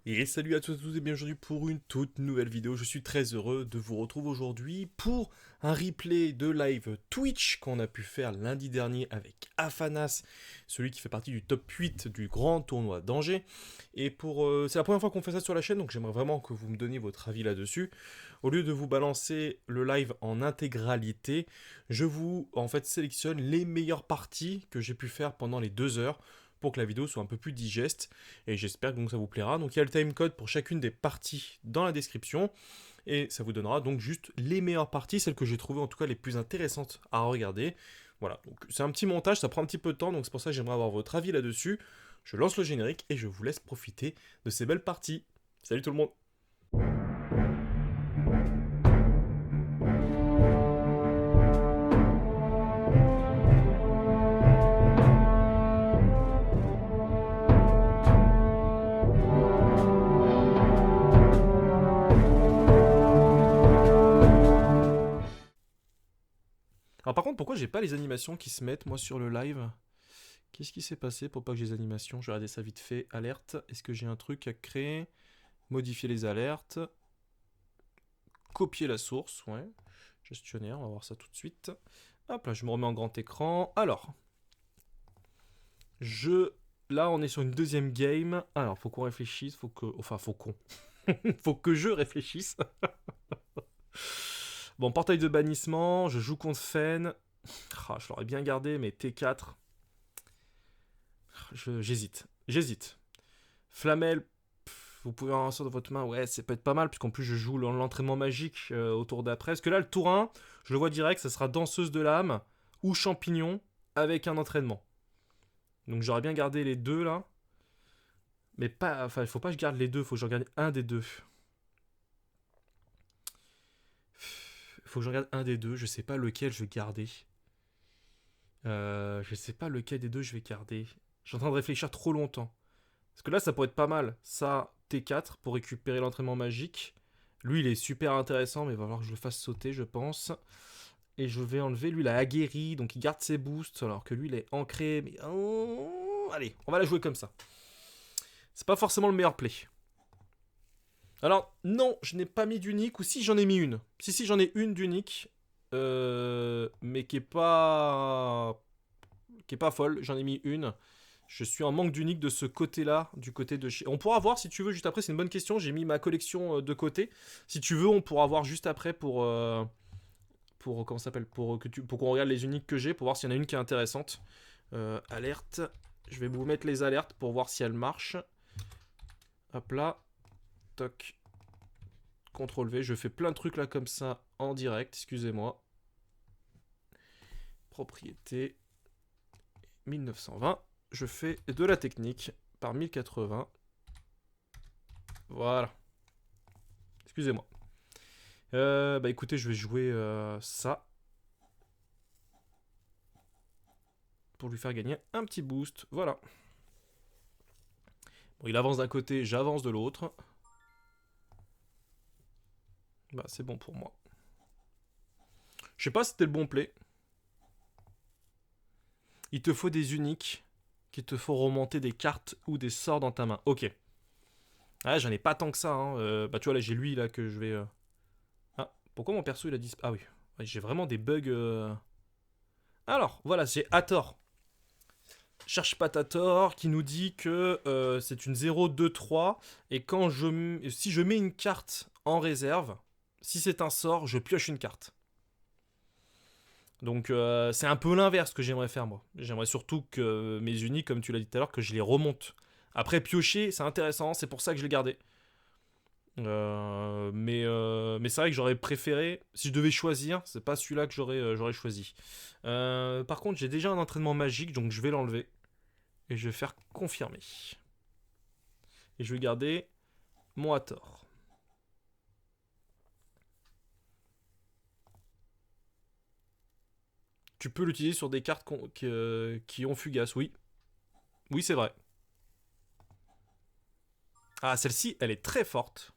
Et salut à tous et bienvenue pour une toute nouvelle vidéo. Je suis très heureux de vous retrouver aujourd'hui pour un replay de live Twitch qu'on a pu faire lundi dernier avec Afanas, celui qui fait partie du top 8 du grand tournoi d'Angers. Et c'est la première fois qu'on fait ça sur la chaîne, donc j'aimerais vraiment que vous me donniez votre avis là-dessus. Au lieu de vous balancer le live en intégralité, je vous sélectionne les meilleures parties que j'ai pu faire pendant les 2 heures pour que la vidéo soit un peu plus digeste et j'espère que donc ça vous plaira. Donc il y a le timecode pour chacune des parties dans la description et ça vous donnera donc juste les meilleures parties, celles que j'ai trouvées en tout cas les plus intéressantes à regarder. Voilà, donc c'est un petit montage, ça prend un petit peu de temps, donc c'est pour ça que j'aimerais avoir votre avis là-dessus. Je lance le générique et je vous laisse profiter de ces belles parties. Salut tout le monde. Alors par contre, pourquoi j'ai pas les animations qui se mettent moi sur le live? Qu'est-ce qui s'est passé pour pas que j'ai les animations? Je vais regarder ça vite fait. Alerte, est-ce que j'ai un truc à créer? Modifier les alertes. Copier la source, ouais. Gestionnaire, on va voir ça tout de suite. Hop là, je me remets en grand écran. Alors, je... Là, on est sur une deuxième game. Alors, faut qu'on réfléchisse, faut que... Enfin, faut qu'on... faut que je réfléchisse. Bon, portail de bannissement, je joue contre Fen. Ah, je l'aurais bien gardé, mais T4. J'hésite. Flamel, vous pouvez avoir un sort de votre main, ouais, ça peut être pas mal, puisqu'en plus je joue l'entraînement magique au tour d'après. Parce que là, le tour 1, je le vois direct, ça sera danseuse de l'âme ou champignon avec un entraînement. Donc j'aurais bien gardé les deux là. Mais pas. Enfin, il faut pas que je garde les deux, il faut que je regarde un des deux. Il faut que je regarde un des deux, je sais pas lequel je vais garder. Je sais pas lequel des deux je vais garder. Je suis en train de réfléchir trop longtemps. Parce que là, ça pourrait être pas mal. Ça, T4 pour récupérer l'entraînement magique. Lui, il est super intéressant, mais il va falloir que je le fasse sauter, je pense. Et je vais enlever, lui, il a aguerri, donc il garde ses boosts, alors que lui, il est ancré. Mais allez, on va la jouer comme ça. C'est pas forcément le meilleur play. Alors, non, je n'ai pas mis d'unique, ou si j'en ai mis une. Si, j'en ai une d'unique, mais qui est pas folle. J'en ai mis une. Je suis en manque d'unique de ce côté-là, du côté de chez. On pourra voir si tu veux juste après. C'est une bonne question. J'ai mis ma collection de côté. Si tu veux, on pourra voir juste après pour comment ça s'appelle pour qu'on regarde les uniques que j'ai pour voir s'il y en a une qui est intéressante. Alerte. Je vais vous mettre les alertes pour voir si elles marchent. Hop là. Toc. CTRL V. Je fais plein de trucs là comme ça en direct. Excusez-moi. Propriété 1920. Je fais de la technique par 1080. Voilà. Excusez-moi. Bah écoutez, je vais jouer ça pour lui faire gagner un petit boost. Voilà. Bon, il avance d'un côté, j'avance de l'autre. Bah c'est bon pour moi. Je sais pas si c'était le bon play. Il te faut des uniques qui te font remonter des cartes ou des sorts dans ta main. Ok. Ah, j'en ai pas tant que ça. Hein. Bah tu vois là, j'ai lui là que je vais. Ah, pourquoi mon perso il a disparu? Ah oui. Ouais, j'ai vraiment des bugs. Alors, voilà, j'ai Hathor. Cherche Patator qui nous dit que c'est une 0-2-3 et si je mets une carte en réserve, si c'est un sort, je pioche une carte. Donc c'est un peu l'inverse que j'aimerais faire moi. J'aimerais surtout que mes unis, comme tu l'as dit tout à l'heure, que je les remonte. Après piocher, c'est intéressant, c'est pour ça que je l'ai gardé. Mais c'est vrai que j'aurais préféré, si je devais choisir, c'est pas celui-là que j'aurais choisi. Par contre, j'ai déjà un entraînement magique, donc je vais l'enlever. Et je vais faire confirmer. Et je vais garder mon Hathor. Tu peux l'utiliser sur des cartes qui ont Fugace, oui. Oui, c'est vrai. Ah, celle-ci, elle est très forte.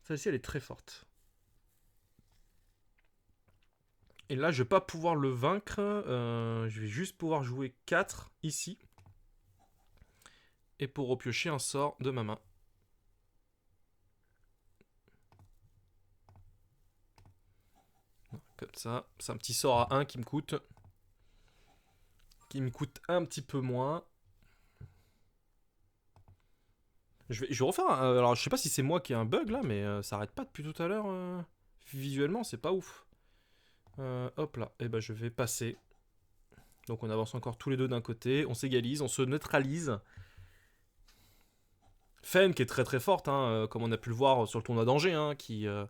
Celle-ci, elle est très forte. Et là, je vais pas pouvoir le vaincre. Je vais juste pouvoir jouer 4 ici. et pour repiocher un sort de ma main. Comme ça, c'est un petit sort à 1 qui me coûte un petit peu moins. Je vais refaire alors je sais pas si c'est moi qui ai un bug là, mais ça arrête pas depuis tout à l'heure. Visuellement, c'est pas ouf. Hop là, et ben je vais passer. Donc on avance encore tous les deux d'un côté, on s'égalise, on se neutralise. Fen qui est très très forte, hein, comme on a pu le voir sur le tournoi d'Angers, hein, qui a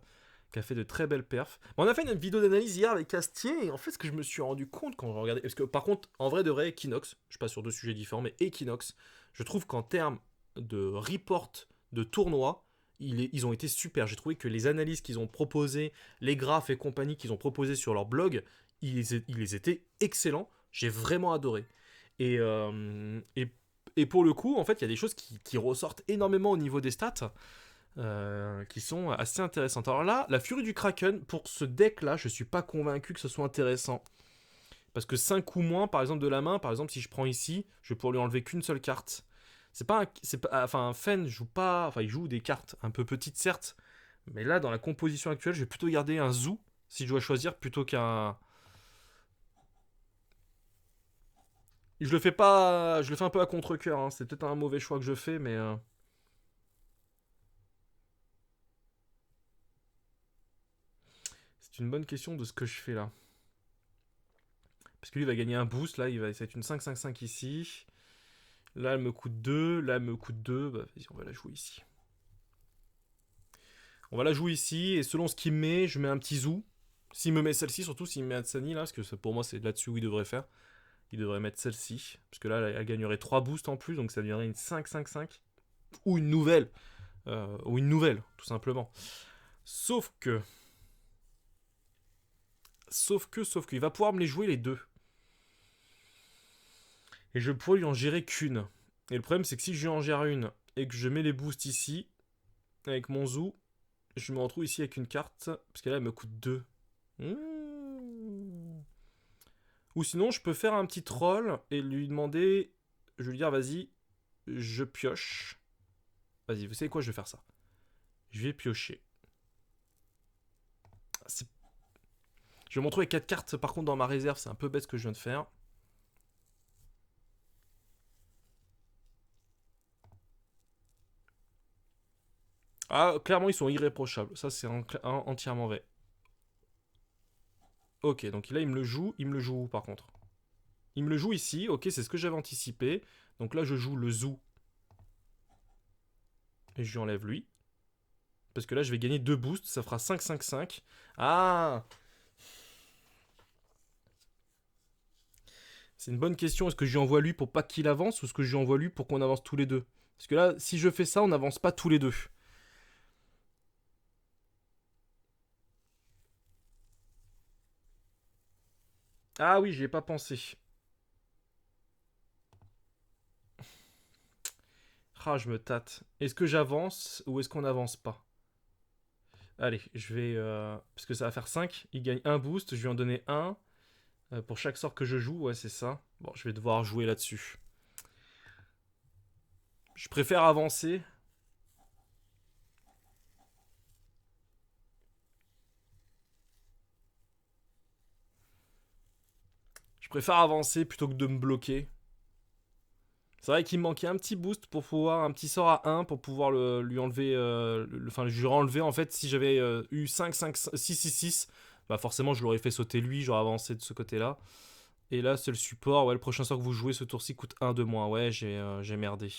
fait de très belles perfs. Bon, on a fait une vidéo d'analyse hier avec Castier, et en fait ce que je me suis rendu compte quand je regardais... Parce que par contre, en vrai de vrai, Equinox, je passe sur deux sujets différents, mais Equinox, je trouve qu'en termes de report de tournoi, ils ont été super. J'ai trouvé que les analyses qu'ils ont proposées, les graphes et compagnie qu'ils ont proposés sur leur blog, ils étaient excellents. J'ai vraiment adoré. Et, et pour le coup, en fait, il y a des choses qui ressortent énormément au niveau des stats. Qui sont assez intéressantes. Alors là, la Furie du Kraken, pour ce deck-là, je suis pas convaincu que ce soit intéressant. Parce que 5 ou moins, par exemple, de la main, par exemple, si je prends ici, je vais pouvoir lui enlever qu'une seule carte. Enfin, Fen joue pas... Enfin, il joue des cartes un peu petites, certes. Mais là, dans la composition actuelle, je vais plutôt garder un Zoo, si je dois choisir, plutôt qu'un... Je le fais pas... Je le fais un peu à contre-cœur, hein. C'est peut-être un mauvais choix que je fais, mais... C'est une bonne question de ce que je fais là. Parce que lui va gagner un boost, là, ça va être une 5-5-5 ici. Là, elle me coûte 2, là, elle me coûte 2. Bah, vas-y, on va la jouer ici. On va la jouer ici, et selon ce qu'il me met, je mets un petit zoo. S'il me met celle-ci, surtout s'il me met Hatsani, là, parce que pour moi, c'est là-dessus où il devrait faire. Il devrait mettre celle-ci. Parce que là, elle gagnerait 3 boosts en plus, donc ça deviendrait une 5-5-5. Ou une nouvelle. Tout simplement. Sauf que... Sauf que, il va pouvoir me les jouer les deux. Et je pourrais lui en gérer qu'une. Et le problème, c'est que si je lui en gère une et que je mets les boosts ici, avec mon zoo, je me retrouve ici avec une carte, parce que là, elle me coûte 2. Ou sinon, je peux faire un petit troll et lui demander, je vais lui dire, vas-y, je pioche. Vas-y, vous savez quoi, je vais faire ça. Je vais piocher. Je vais me retrouver avec 4 cartes, par contre, dans ma réserve, c'est un peu bête ce que je viens de faire. Ah, clairement, ils sont irréprochables. Ça, c'est entièrement vrai. Ok, donc là, il me le joue. Il me le joue où, par contre? Il me le joue ici. Ok, c'est ce que j'avais anticipé. Donc là, je joue le zoo. Et je lui enlève lui. Parce que là, je vais gagner 2 boosts. Ça fera 5-5-5. Ah! C'est une bonne question. Est-ce que je lui envoie lui pour pas qu'il avance ou est-ce que je lui envoie lui pour qu'on avance tous les deux? Parce que là, si je fais ça, on n'avance pas tous les deux. Ah oui, j'y ai pas pensé. Ah, je me tâte. Est-ce que j'avance ou est-ce qu'on n'avance pas? Allez, je vais... parce que ça va faire 5. Il gagne un boost. Je vais lui en donner un. Pour chaque sort que je joue, ouais, c'est ça. Bon, je vais devoir jouer là-dessus. Je préfère avancer. Je préfère avancer plutôt que de me bloquer. C'est vrai qu'il me manquait un petit boost pour pouvoir, un petit sort à 1 pour pouvoir lui enlever, enfin, je lui aurais enlevé en fait si j'avais eu 5, 5, 6, 6, 6, bah forcément je l'aurais fait sauter lui, j'aurais avancé de ce côté-là. Et là c'est le support, ouais, le prochain sort que vous jouez ce tour-ci coûte 1 de moins, ouais, j'ai merdé.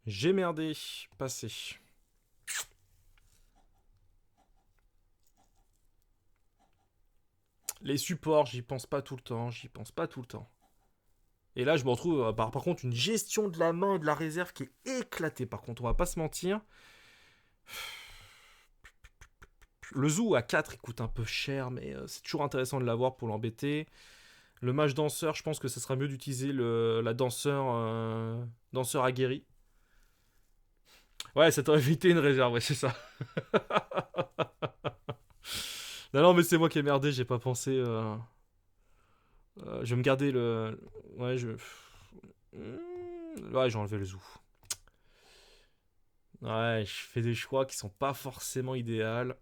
J'ai merdé, passé. Les supports, j'y pense pas tout le temps, j'y pense pas tout le temps. Et là je me retrouve par contre une gestion de la main et de la réserve qui est éclatée par contre, on va pas se mentir. Le zoo à 4 il coûte un peu cher, mais c'est toujours intéressant de l'avoir pour l'embêter. Le mage danseur, je pense que ce sera mieux d'utiliser la danseur aguerri. Ouais, ça t'aurait évité une réserve, ouais, c'est ça. Non, non, mais c'est moi qui ai merdé, j'ai pas pensé. Je vais me garder le. Ouais, je. Ouais, j'ai enlevé le zoo. Ouais, je fais des choix qui sont pas forcément idéaux.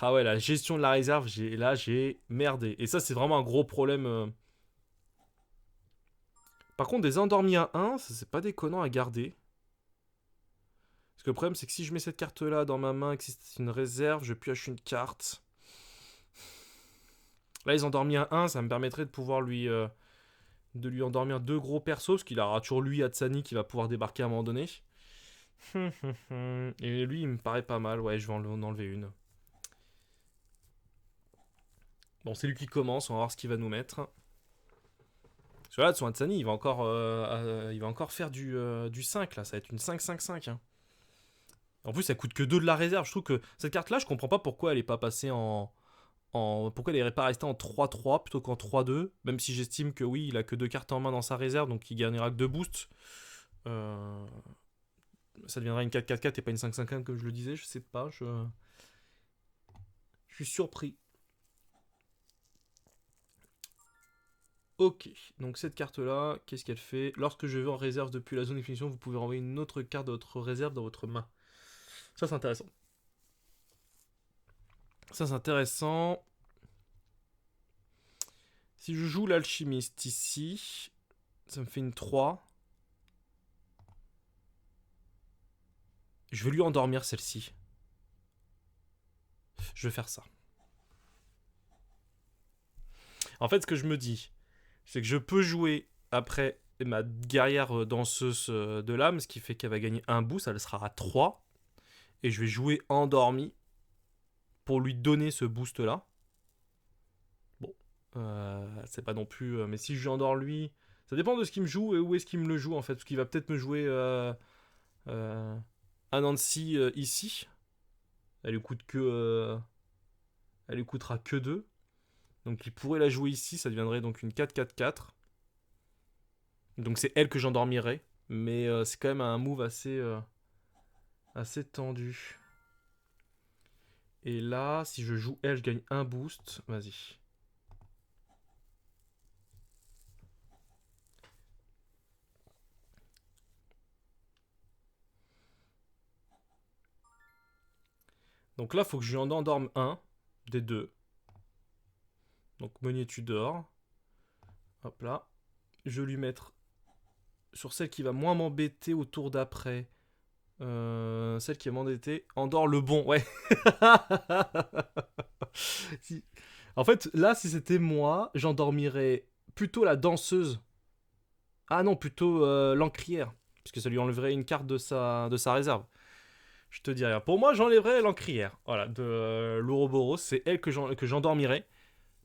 Ah ouais, la gestion de la réserve, j'ai merdé. Et ça, c'est vraiment un gros problème. Par contre, des endormis à 1, ça c'est pas déconnant à garder. Parce que le problème, c'est que si je mets cette carte-là dans ma main et que c'est une réserve, je pioche une carte. Là, les endormis à 1, ça me permettrait de pouvoir de lui endormir deux gros persos, parce qu'il aura toujours lui, Hatsani, qui va pouvoir débarquer à un moment donné. Et lui, il me paraît pas mal. Ouais, je vais en enlever une. Bon, c'est lui qui commence, on va voir ce qu'il va nous mettre. Parce que là, de son Hatsani, il va encore faire du 5, là. Ça va être une 5-5-5. Hein. En plus, ça coûte que 2 de la réserve. Je trouve que cette carte-là, je comprends pas pourquoi elle est pas passée pourquoi elle est pas restée en 3-3 plutôt qu'en 3-2. Même si j'estime que oui, il a que 2 cartes en main dans sa réserve, donc il gagnera que 2 boosts. Euh, Ça deviendra une 4-4-4 et pas une 5-5-1 comme je le disais. Je sais pas, je suis surpris. Ok, donc cette carte-là, qu'est-ce qu'elle fait? Lorsque je vais en réserve depuis la zone d'expédition, vous pouvez renvoyer une autre carte de votre réserve dans votre main. Ça, c'est intéressant. Ça, c'est intéressant. Si je joue l'alchimiste ici, ça me fait une 3. Je vais lui endormir celle-ci. Je vais faire ça. En fait, ce que je me dis, c'est que je peux jouer après ma guerrière danseuse de l'âme, ce qui fait qu'elle va gagner un boost, elle sera à 3. Et je vais jouer endormi pour lui donner ce boost-là. Bon, c'est pas non plus... mais si je joue endors lui, ça dépend de ce qu'il me joue et où est-ce qu'il me le joue en fait. Parce qu'il va peut-être me jouer Anansi ici. Elle lui coûte que... elle lui coûtera que 2. Donc il pourrait la jouer ici, ça deviendrait donc une 4-4-4. Donc c'est elle que j'endormirai. Mais c'est quand même un move assez tendu. Et là, si je joue elle, je gagne un boost. Vas-y. Donc là, il faut que je lui en endorme un des deux. Donc Meunier, tu dors. Hop là. Je vais lui mettre sur celle qui va moins m'embêter au tour d'après. Celle qui va m'embêter. Endors le bon, ouais. Si- En fait, là, si c'était moi, j'endormirais plutôt la danseuse. Ah non, plutôt l'encrière. Parce que ça lui enlèverait une carte de sa réserve. Je te dis rien. Pour moi, j'enlèverais l'encrière. Voilà, de l'Ouroboros. C'est elle que j'endormirais.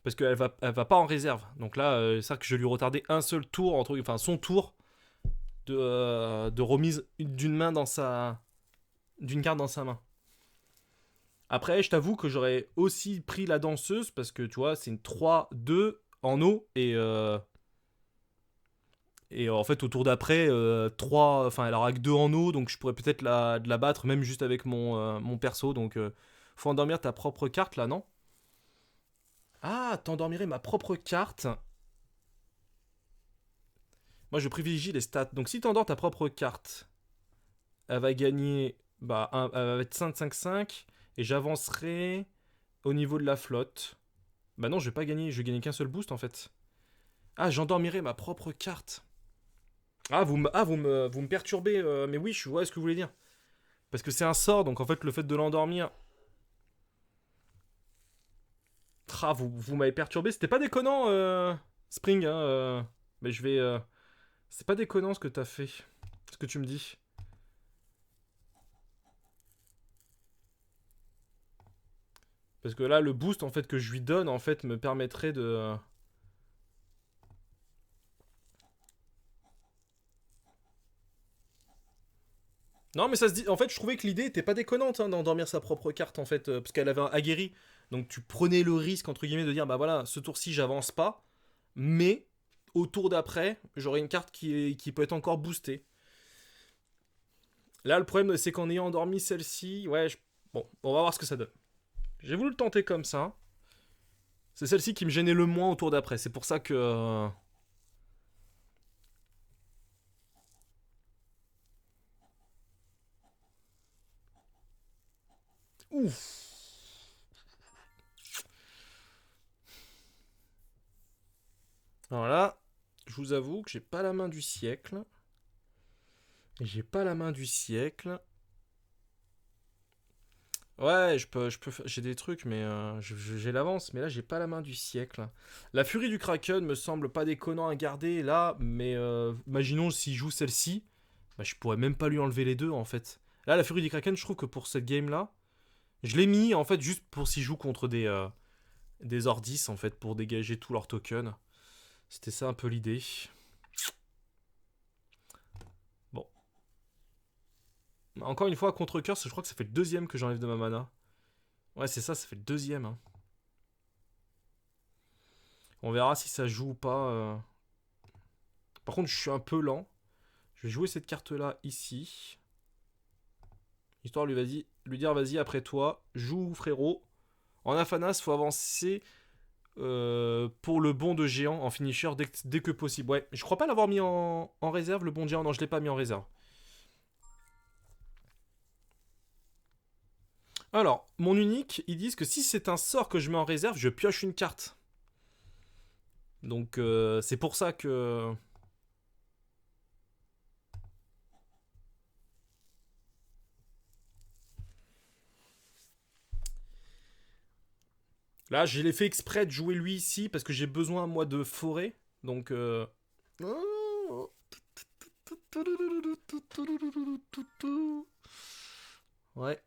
Parce qu'elle va pas en réserve. Donc là, c'est ça que je vais lui retarder un seul tour, enfin son tour de remise d'une carte dans sa main. Après, je t'avoue que j'aurais aussi pris la danseuse parce que tu vois, c'est une 3-2 en eau et en fait au tour d'après 3 enfin elle aura que 2 en eau donc je pourrais peut-être la battre même juste avec mon perso donc faut endormir ta propre carte là, non? Ah, t'endormirais ma propre carte. Moi, je privilégie les stats. Donc, si t'endors ta propre carte, elle va gagner. Bah, elle va être 5-5-5. Et j'avancerai au niveau de la flotte. Bah, non, je vais pas gagner. Je vais gagner qu'un seul boost en fait. Ah, j'endormirai ma propre carte. Ah, vous me perturbez. Mais oui, je vois ce que vous voulez dire. Parce que c'est un sort. Donc, en fait, le fait de l'endormir. Ah, vous m'avez perturbé. C'était pas déconnant, Spring. Hein, mais je vais. C'est pas déconnant ce que t'as fait. Ce que tu me dis. Parce que là, le boost en fait que je lui donne en fait me permettrait de. Non, mais ça se dit. En fait, je trouvais que l'idée était pas déconnante hein, d'endormir sa propre carte en fait, parce qu'elle avait un aguerri. Donc tu prenais le risque entre guillemets de dire bah voilà, ce tour-ci j'avance pas, mais au tour d'après j'aurai une carte qui peut être encore boostée. Là, le problème c'est qu'en ayant endormi celle-ci, ouais, bon, on va voir ce que ça donne. J'ai voulu le tenter comme ça. C'est celle-ci qui me gênait le moins au tour d'après. C'est pour ça que Ouf. Alors là, je vous avoue que j'ai pas la main du siècle. J'ai pas la main du siècle. Ouais, j'ai des trucs, mais j'ai l'avance. Mais là, j'ai pas la main du siècle. La furie du Kraken me semble pas déconnant à garder là, mais imaginons s'il joue celle-ci, bah, je pourrais même pas lui enlever les deux en fait. Là, la furie du Kraken, je trouve que pour cette game là, je l'ai mis en fait juste pour s'il joue contre des Ordis en fait, pour dégager tous leurs tokens. C'était ça un peu l'idée. Bon. Encore une fois, contre Curse, je crois que ça fait le deuxième que j'enlève de ma mana. Ouais, c'est ça, ça fait le deuxième. Hein. On verra si ça joue ou pas. Par contre, je suis un peu lent. Je vais jouer cette carte-là ici. Histoire de lui dire, vas-y, après toi, joue frérot. En Afanas, faut avancer pour le bond de géant en finisher dès que possible. Ouais, je crois pas l'avoir mis en réserve, le bond de géant. Non, je l'ai pas mis en réserve. Alors, mon unique, ils disent que si c'est un sort que je mets en réserve, je pioche une carte. Donc, c'est pour ça que... Là, j'ai fait exprès de jouer lui ici parce que j'ai besoin, moi, de forêt. Donc, ouais.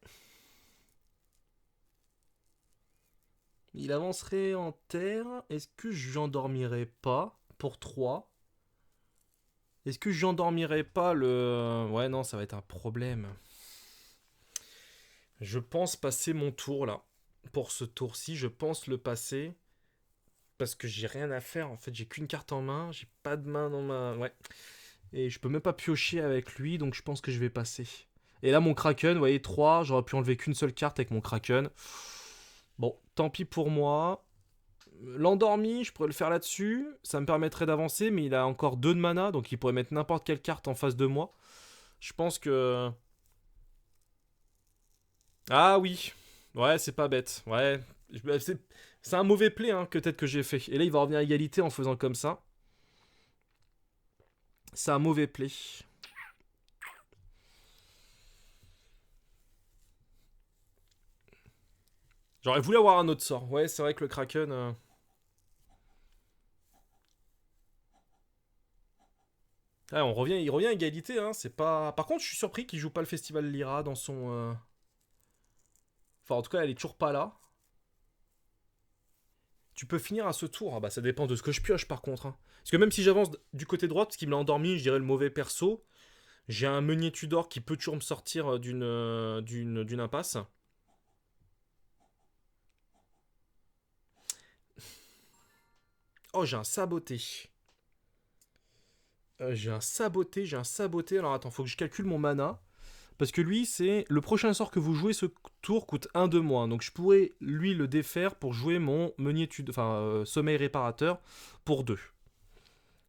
Il avancerait en terre. Est-ce que j'endormirais pas pour 3? Est-ce que j'endormirais pas le... Ouais, non, ça va être un problème. Je pense passer mon tour, là. Pour ce tour-ci, je pense le passer. Parce que j'ai rien à faire, en fait. J'ai qu'une carte en main. J'ai pas de main dans ma... Ouais. Et je peux même pas piocher avec lui, donc je pense que je vais passer. Et là, mon Kraken, vous voyez, 3. J'aurais pu enlever qu'une seule carte avec mon Kraken. Bon, tant pis pour moi. L'endormi, je pourrais le faire là-dessus. Ça me permettrait d'avancer, mais il a encore 2 de mana, donc il pourrait mettre n'importe quelle carte en face de moi. Je pense que... Ah oui. Ouais, c'est pas bête. Ouais. C'est un mauvais play hein, que peut-être que j'ai fait. Et là, il va revenir à égalité en faisant comme ça. C'est un mauvais play. J'aurais voulu avoir un autre sort. Ouais, c'est vrai que le Kraken... Ah, il revient à égalité, hein. C'est pas... Par contre, je suis surpris qu'il joue pas le Festival Lyra dans son... Enfin, en tout cas, elle est toujours pas là. Tu peux finir à ce tour. Ah bah, ça dépend de ce que je pioche, par contre. Hein. Parce que même si j'avance du côté droit, parce qu'il me l'a endormi, je dirais le mauvais perso, j'ai un Meunier Tudor qui peut toujours me sortir d'une impasse. Oh, j'ai un saboté. J'ai un saboté. Alors attends, faut que je calcule mon mana. Parce que lui, c'est le prochain sort que vous jouez ce tour coûte 1 de moins. Donc je pourrais lui le défaire pour jouer mon meunier sommeil réparateur pour 2.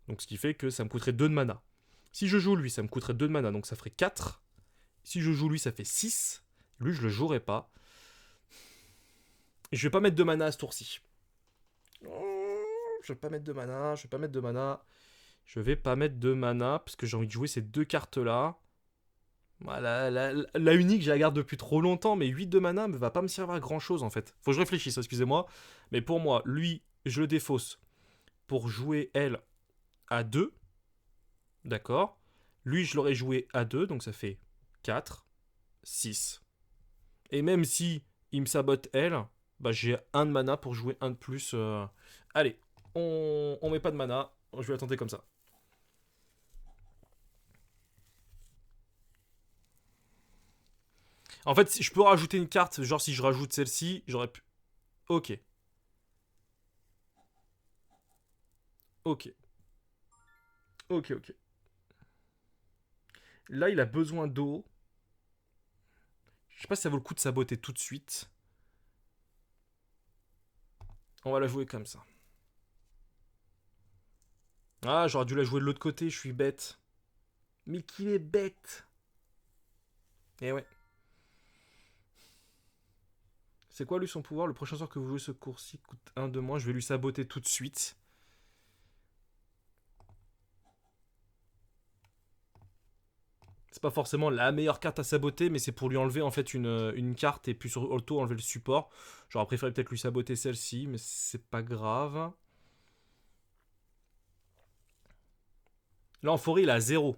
Donc ce qui fait que ça me coûterait 2 de mana. Si je joue lui, ça me coûterait 2 de mana, donc ça ferait 4. Si je joue lui, ça fait 6. Lui, je le jouerai pas. Et je vais pas mettre de mana à ce tour-ci. Je vais pas mettre de mana, je vais pas mettre de mana. Je vais pas mettre de mana parce que j'ai envie de jouer ces 2 cartes-là. Voilà, la unique, je la garde depuis trop longtemps, mais 8 de mana ne va pas me servir à grand chose en fait. Faut que je réfléchisse, excusez-moi. Mais pour moi, lui, je le défausse pour jouer elle à 2. D'accord. Lui, je l'aurais joué à 2, donc ça fait 4, 6. Et même si il me sabote elle, bah j'ai un de mana pour jouer un de plus. Allez, on met pas de mana, je vais la tenter comme ça. En fait, si je peux rajouter une carte, genre si je rajoute celle-ci, j'aurais pu. Ok, ok, ok. Là, il a besoin d'eau. Je sais pas si ça vaut le coup de saboter tout de suite. On va la jouer comme ça. Ah, j'aurais dû la jouer de l'autre côté, je suis bête. Mais qu'il est bête. Eh ouais. C'est quoi lui son pouvoir? Le prochain sort que vous jouez ce cours-ci coûte 1 de moins. Je vais lui saboter tout de suite. C'est pas forcément la meilleure carte à saboter, mais c'est pour lui enlever en fait une carte et puis sur auto enlever le support. J'aurais préféré peut-être lui saboter celle-ci, mais c'est pas grave. Là en forêt il a 0.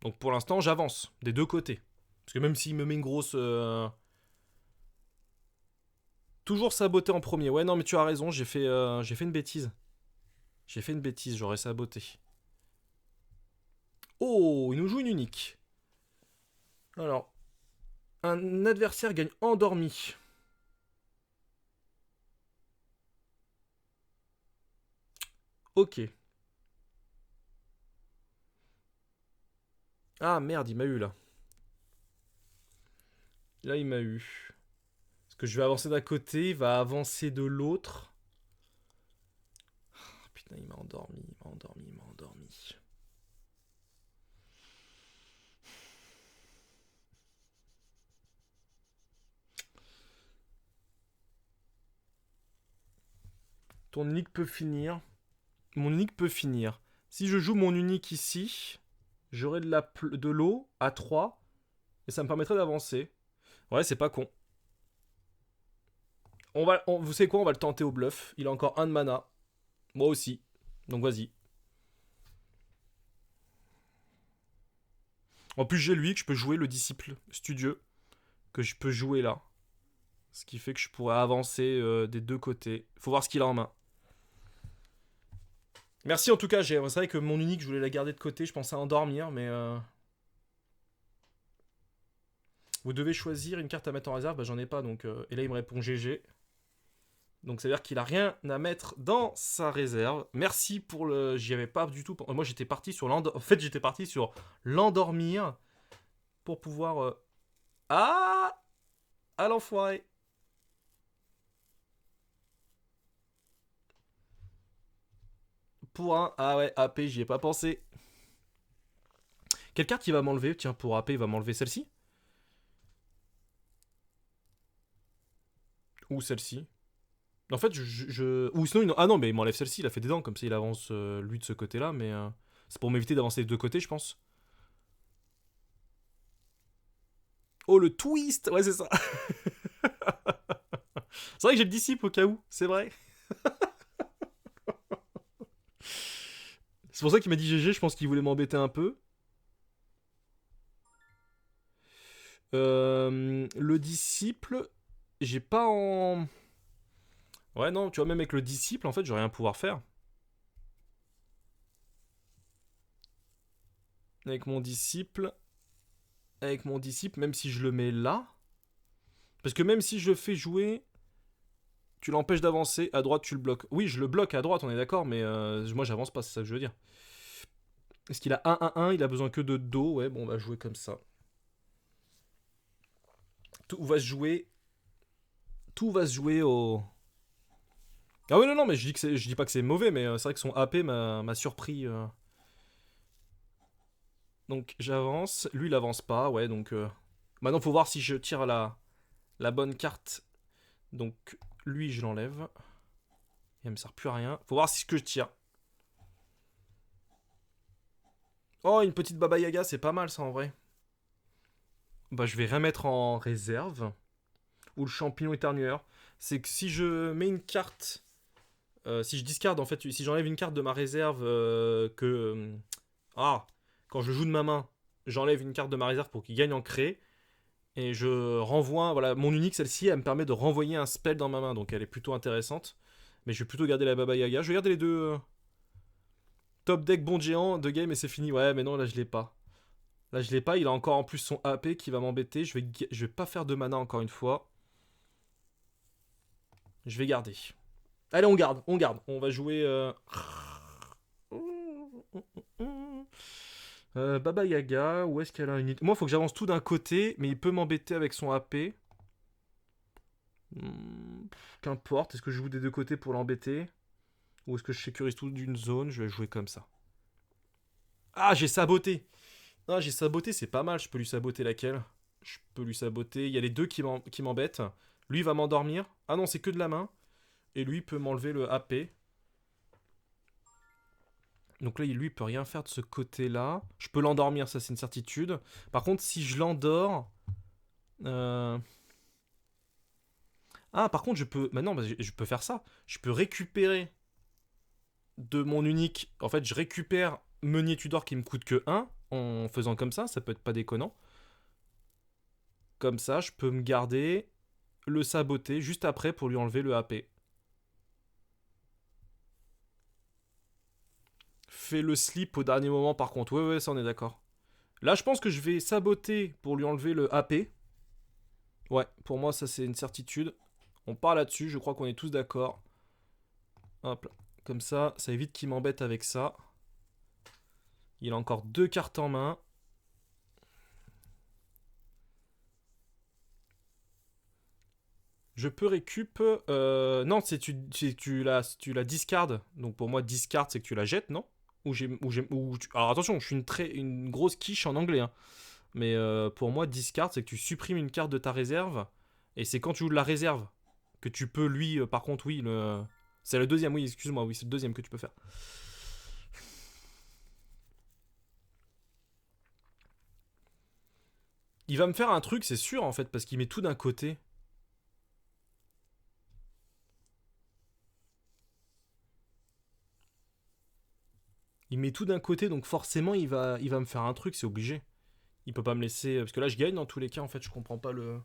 Donc pour l'instant j'avance, des deux côtés. Parce que même s'il me met une grosse... Toujours saboter en premier. Ouais non mais tu as raison, j'ai fait une bêtise. J'ai fait une bêtise, j'aurais saboté. Oh, il nous joue une unique. Alors, un adversaire gagne endormi. Ok. Ah merde, il m'a eu là. Là, il m'a eu. Parce que je vais avancer d'un côté, il va avancer de l'autre. Oh, putain, il m'a endormi, il m'a endormi, il m'a endormi. Ton unique peut finir. Mon unique peut finir. Si je joue mon unique ici, j'aurai de l'eau à 3 et ça me permettrait d'avancer. Ouais, c'est pas con. Vous savez quoi, on va le tenter au bluff. Il a encore un de mana. Moi aussi. Donc vas-y. En plus, j'ai lui que je peux jouer le disciple studieux. Que je peux jouer là. Ce qui fait que je pourrais avancer des deux côtés. Faut voir ce qu'il a en main. Merci en tout cas, c'est vrai que mon unique, je voulais la garder de côté. Je pensais à endormir, mais... Vous devez choisir une carte à mettre en réserve. Bah, j'en ai pas, donc... Et là, il me répond GG. Donc, ça veut dire qu'il a rien à mettre dans sa réserve. Merci pour le... J'y avais pas du tout... Moi, j'étais parti sur l'endormir. En fait, j'étais parti sur l'endormir pour pouvoir... Ah, à l'enfoiré. Pour un... Ah ouais, AP, j'y ai pas pensé. Quelle carte il va m'enlever? Tiens, pour AP, il va m'enlever celle-ci. Ou celle-ci. En fait, ou sinon, ah non, mais il m'enlève celle-ci, il a fait des dents, comme ça il avance lui de ce côté-là, mais c'est pour m'éviter d'avancer des deux côtés, je pense. Oh, le twist. Ouais, c'est ça. C'est vrai que j'ai le disciple au cas où, c'est vrai. C'est pour ça qu'il m'a dit GG, je pense qu'il voulait m'embêter un peu. Le disciple, j'ai pas en... Ouais, non, tu vois, même avec le disciple, en fait, j'aurais rien à pouvoir faire. Avec mon disciple... Avec mon disciple, même si je le mets là... Parce que même si je le fais jouer... Tu l'empêches d'avancer, à droite tu le bloques. Oui, je le bloque à droite, on est d'accord, mais moi j'avance pas, c'est ça que je veux dire. Est-ce qu'il a 1-1-1, il a besoin que de dos? Ouais, bon, on va jouer comme ça. Tout va se jouer... Tout va se jouer au... Ah oui, non, non, mais je dis pas que c'est mauvais, mais c'est vrai que son AP m'a surpris. Donc j'avance, lui il avance pas, ouais, donc... Maintenant faut voir si je tire la bonne carte. Donc lui je l'enlève. Il me sert plus à rien. Faut voir si ce que je tire. Oh, une petite Baba Yaga, c'est pas mal ça en vrai. Bah je vais remettre en réserve. Ou le champignon éternueur. C'est que si je mets une carte... si je discarde en fait, si j'enlève une carte de ma réserve quand je joue de ma main, j'enlève une carte de ma réserve pour qu'il gagne en cré. Et je renvoie, voilà, mon unique, celle-ci, elle me permet de renvoyer un spell dans ma main, donc elle est plutôt intéressante. Mais je vais plutôt garder la Baba Yaga. Je vais garder les deux. Top deck bon géant, 2 games et c'est fini. Ouais, mais non, là je l'ai pas. Là je l'ai pas, il a encore en plus son AP qui va m'embêter. Je vais pas faire de mana encore une fois. Je vais garder. Allez, on garde, on garde. On va jouer... Baba Yaga, où est-ce qu'elle a une unité? Moi, il faut que j'avance tout d'un côté, mais il peut m'embêter avec son AP. Qu'importe, est-ce que je joue des deux côtés pour l'embêter? Ou est-ce que je sécurise tout d'une zone? Je vais jouer comme ça. Ah, j'ai saboté! Ah, j'ai saboté, c'est pas mal. Je peux lui saboter laquelle? Je peux lui saboter. Il y a les deux qui m'embêtent. Lui il va m'endormir. Ah non, c'est que de la main. Et lui peut m'enlever le AP. Donc là, lui, il peut rien faire de ce côté-là. Je peux l'endormir, ça c'est une certitude. Par contre, si je l'endors... Ah, par contre, je peux... Maintenant, bah, je peux faire ça. Je peux récupérer de mon unique... En fait, je récupère Meunier Tudor qui me coûte que 1 en faisant comme ça peut être pas déconnant. Comme ça, je peux me garder le saboter juste après pour lui enlever le AP. Fais le slip au dernier moment par contre. Ouais, ça on est d'accord. Là, je pense que je vais saboter pour lui enlever le AP. Ouais, pour moi, ça c'est une certitude. On part là-dessus, je crois qu'on est tous d'accord. Hop, comme ça évite qu'il m'embête avec ça. Il a encore 2 cartes en main. Je peux récup... non, c'est tu la discardes. Donc pour moi, discard, c'est que tu la jettes, non Alors attention, je suis une grosse quiche en anglais. Hein. Mais pour moi, discard, c'est que tu supprimes une carte de ta réserve. Et c'est quand tu joues de la réserve que tu peux, lui, par contre, oui, c'est le deuxième, oui, excuse-moi, oui, c'est le deuxième que tu peux faire. Il va me faire un truc, c'est sûr, en fait, parce qu'il met tout d'un côté. Il met tout d'un côté, donc forcément, il va me faire un truc, c'est obligé. Il peut pas me laisser... Parce que là, je gagne dans tous les cas, en fait, je comprends pas le...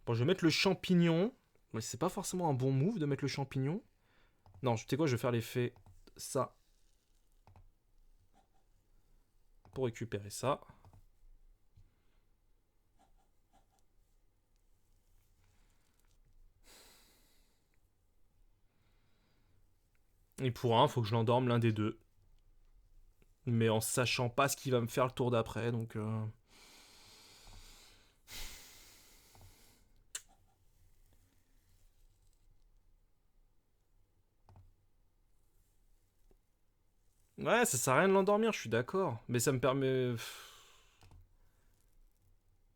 Bon, je vais mettre le champignon. Mais c'est pas forcément un bon move de mettre le champignon. Non, tu sais quoi, je vais faire l'effet ça. Pour récupérer ça. Et pour un, faut que je l'endorme l'un des deux. Mais en sachant pas ce qu'il va me faire le tour d'après, donc... Ouais, ça sert à rien de l'endormir, je suis d'accord. Mais ça me permet...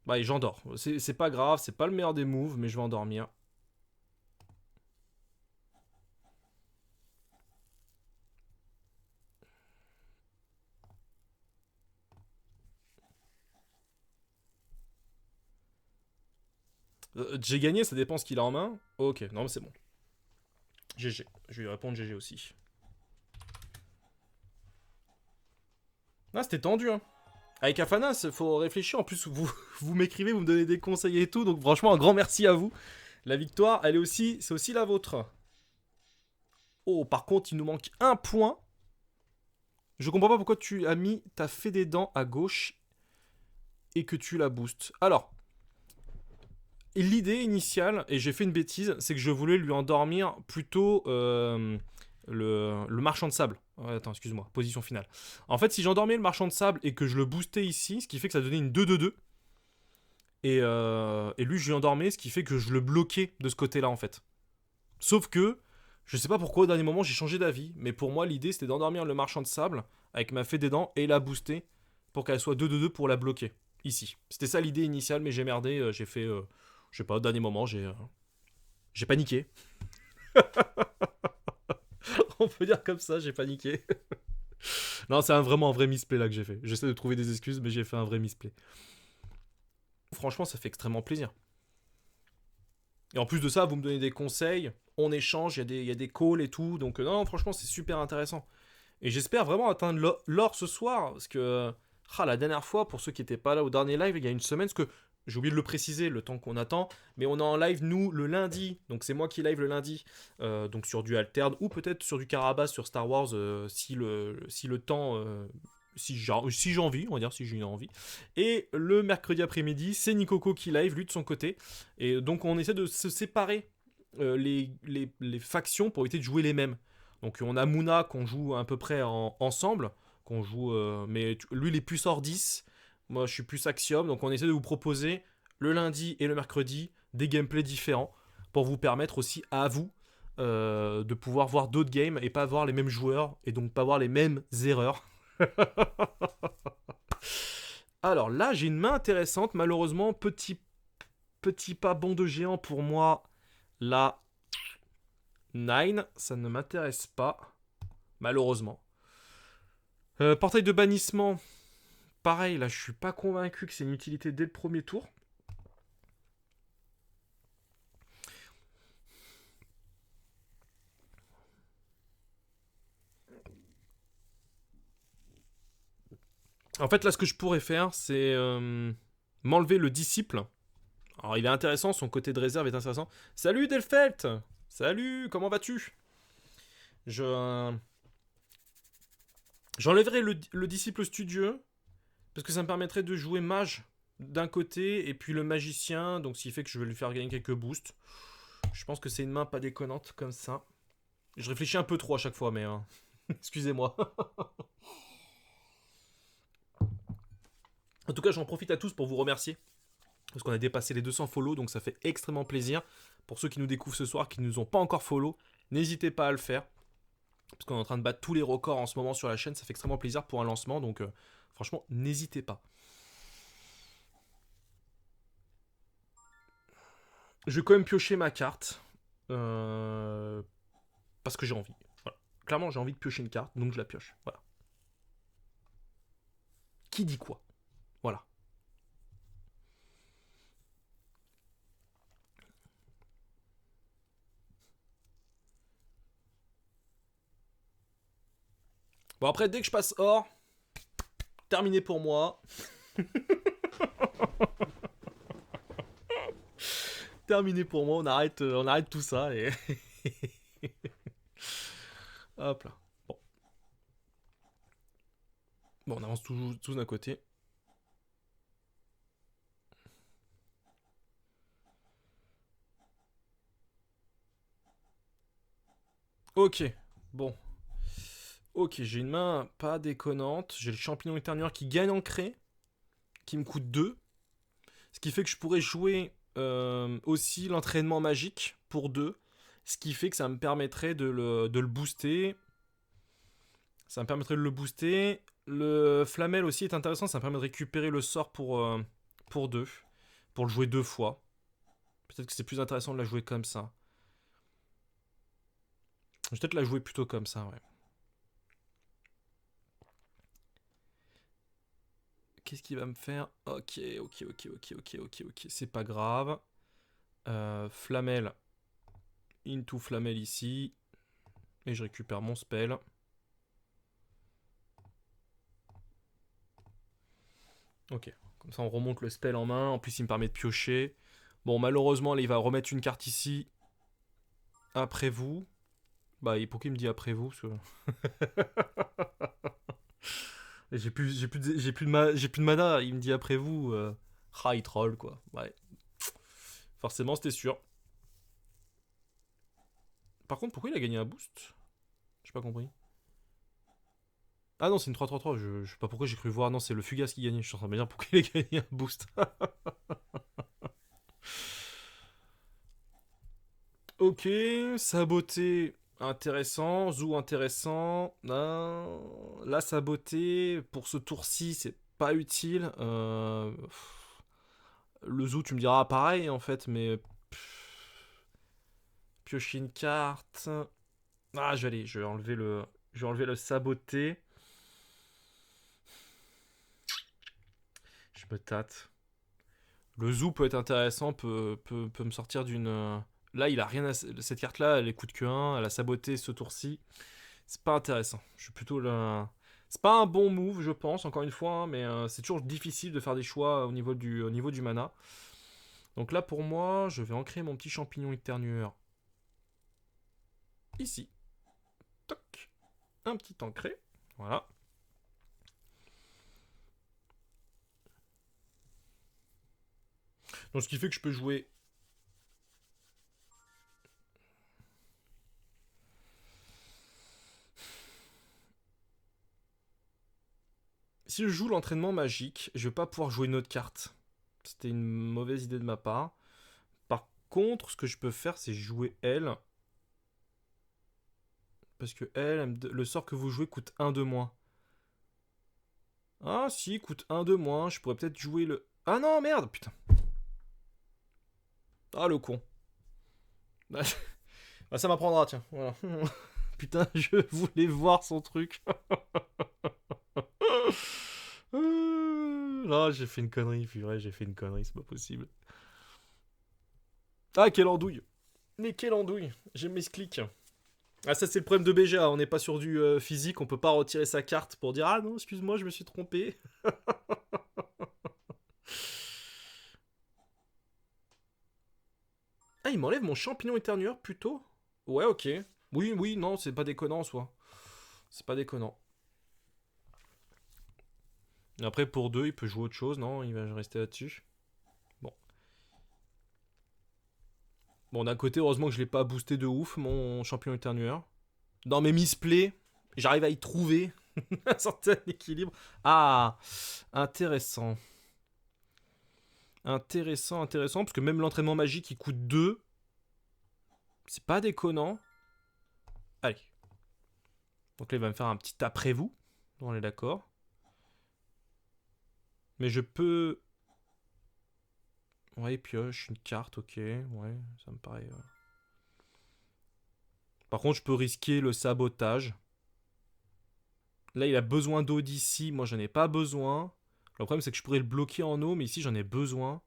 Bah, et j'endors. C'est pas grave, c'est pas le meilleur des moves, mais je vais endormir. J'ai gagné, ça dépend ce qu'il a en main. Ok, non mais c'est bon. GG. Je vais lui répondre GG aussi. Ah, c'était tendu, hein. Avec Afanas, faut réfléchir. En plus, vous m'écrivez, vous me donnez des conseils et tout. Donc, franchement, un grand merci à vous. La victoire, elle est aussi, c'est aussi la vôtre. Oh, par contre, il nous manque un point. Je comprends pas pourquoi tu as mis ta fée des dents à gauche et que tu la boostes. Alors, l'idée initiale, et j'ai fait une bêtise, c'est que je voulais lui endormir plutôt le marchand de sable. Ouais, attends, excuse-moi, position finale. En fait, si j'endormais le marchand de sable et que je le boostais ici, ce qui fait que ça donnait une 2-2-2. Et lui, je lui endormais, ce qui fait que je le bloquais de ce côté-là, en fait. Sauf que, je sais pas pourquoi, au dernier moment, j'ai changé d'avis. Mais pour moi, l'idée, c'était d'endormir le marchand de sable avec ma fée des dents et la booster pour qu'elle soit 2-2-2 pour la bloquer. Ici. C'était ça l'idée initiale, mais j'ai merdé. J'ai fait, je sais pas, au dernier moment, j'ai paniqué. On peut dire comme ça, j'ai paniqué. Non, c'est vraiment un vrai misplay là que j'ai fait. J'essaie de trouver des excuses, mais j'ai fait un vrai misplay. Franchement, ça fait extrêmement plaisir. Et en plus de ça, vous me donnez des conseils, on échange, il y a des calls et tout. Donc, non, franchement, c'est super intéressant. Et j'espère vraiment atteindre l'or ce soir. Parce que, la dernière fois, pour ceux qui n'étaient pas là au dernier live, il y a une semaine, parce que j'ai oublié de le préciser, le temps qu'on attend. Mais on est en live, nous, le lundi. Donc, c'est moi qui live le lundi. Donc, sur du Alterne ou peut-être sur du Carabas, sur Star Wars, si le temps. Si j'ai envie, on va dire, si j'ai envie. Et le mercredi après-midi, c'est Nikoko qui live, lui de son côté. Et donc, on essaie de se séparer les factions pour éviter de jouer les mêmes. Donc on a Mouna qu'on joue à peu près ensemble, qu'on joue, mais lui il est plus hors 10, moi je suis plus Axiom, donc on essaie de vous proposer le lundi et le mercredi des gameplays différents pour vous permettre aussi à vous de pouvoir voir d'autres games et pas voir les mêmes joueurs et donc pas voir les mêmes erreurs. Alors là, j'ai une main intéressante. Malheureusement, petit pas bond de géant pour moi. La 9, ça ne m'intéresse pas. Malheureusement. Portail de bannissement. Pareil, là, je suis pas convaincu que c'est une utilité dès le premier tour. En fait, là, ce que je pourrais faire, c'est m'enlever le disciple. Alors, il est intéressant, son côté de réserve est intéressant. Salut Delfelt. Salut, comment vas-tu? Je J'enlèverai le disciple studieux, parce que ça me permettrait de jouer mage d'un côté, et puis le magicien, donc ce qui fait que je vais lui faire gagner quelques boosts. Je pense que c'est une main pas déconnante, comme ça. Je réfléchis un peu trop à chaque fois, mais... excusez-moi. En tout cas, j'en profite à tous pour vous remercier. Parce qu'on a dépassé les 200 follow, donc ça fait extrêmement plaisir. Pour ceux qui nous découvrent ce soir, qui ne nous ont pas encore follow, n'hésitez pas à le faire. Parce qu'on est en train de battre tous les records en ce moment sur la chaîne, ça fait extrêmement plaisir pour un lancement, donc franchement, n'hésitez pas. Je vais quand même piocher ma carte. Parce que j'ai envie. Voilà. Clairement, j'ai envie de piocher une carte, donc je la pioche. Voilà. Qui dit quoi? Voilà. Bon, après, dès que je passe or, terminé pour moi. Terminé pour moi, on arrête tout ça et... Hop là. Bon. Bon, on avance tous d'un côté. Ok, bon. Ok, j'ai une main pas déconnante. J'ai le champignon éternueur qui gagne en craie, qui me coûte 2. Ce qui fait que je pourrais jouer aussi l'entraînement magique pour 2. Ce qui fait que ça me permettrait de le booster. Ça me permettrait de le booster. Le flamel aussi est intéressant, ça me permet de récupérer le sort pour 2. Pour le jouer 2 fois. Peut-être que c'est plus intéressant de la jouer comme ça. Je vais peut-être la jouer plutôt comme ça, ouais. Qu'est-ce qu'il va me faire? Ok. C'est pas grave. Flamel. Into Flamel ici. Et je récupère mon spell. Ok. Comme ça, on remonte le spell en main. En plus, il me permet de piocher. Bon, malheureusement, là, il va remettre une carte ici. Après vous. Bah, pourquoi il me dit après vous? Parce que... j'ai plus de mana. Il me dit après vous. Ah, il troll, quoi. Ouais. Forcément, c'était sûr. Par contre, pourquoi il a gagné un boost? J'ai pas compris. Ah non, c'est une 3-3-3. Je sais pas pourquoi j'ai cru voir. Non, c'est le Fugace qui gagnait. Je suis en train de me dire pourquoi il a gagné un boost. Ok, saboté intéressant, Zou intéressant. Là, saboté pour ce tour-ci, c'est pas utile. Le Zou, tu me diras pareil en fait, mais piocher une carte. Ah, je vais enlever le saboté. Je me tâte. Le Zoo peut être intéressant, peut me sortir d'une. Là, il a rien à. Cette carte-là, elle écoute que 1, elle a saboté ce tour-ci. C'est pas intéressant. Je suis plutôt là. C'est pas un bon move, je pense, encore une fois, hein, mais c'est toujours difficile de faire des choix au niveau du mana. Donc là, pour moi, je vais ancrer mon petit champignon éternueur ici. Toc. Un petit ancré. Voilà. Donc ce qui fait que je peux jouer. Si je joue l'entraînement magique, je vais pas pouvoir jouer une autre carte. C'était une mauvaise idée de ma part. Par contre, ce que je peux faire, c'est jouer elle. Parce que elle, le sort que vous jouez coûte 1 de moins. Ah si, coûte 1 de moins, je pourrais peut-être jouer le... Ah non, merde, putain. Ah le con. Bah, ça m'apprendra, tiens, voilà. Putain, je voulais voir son truc. Là, j'ai fait une connerie, purée, j'ai fait une connerie, c'est pas possible. Ah, quelle andouille. Mais quelle andouille. J'ai mes clics. Ah, ça, c'est le problème de BGA. On n'est pas sur du physique. On peut pas retirer sa carte pour dire ah non, excuse-moi, je me suis trompé. Ah, il m'enlève mon champignon éternueur plutôt. Ouais, ok. Oui, oui, non, c'est pas déconnant en soi. C'est pas déconnant. Après, pour 2, il peut jouer autre chose, non? Il va rester là-dessus. Bon. Bon, d'un côté, heureusement que je l'ai pas boosté de ouf, mon champignon éternueur. Dans mes misplays, j'arrive à y trouver un certain équilibre. Ah, intéressant. Intéressant, intéressant, parce que même l'entraînement magique, il coûte 2. C'est pas déconnant. Allez. Donc là, il va me faire un petit après-vous. On est d'accord. Mais je peux... Ouais, pioche, une carte, ok. Ouais, ça me paraît... Par contre, je peux risquer le sabotage. Là, il a besoin d'eau d'ici. Moi, j'en ai pas besoin. Le problème, c'est que je pourrais le bloquer en eau, mais ici, j'en ai besoin.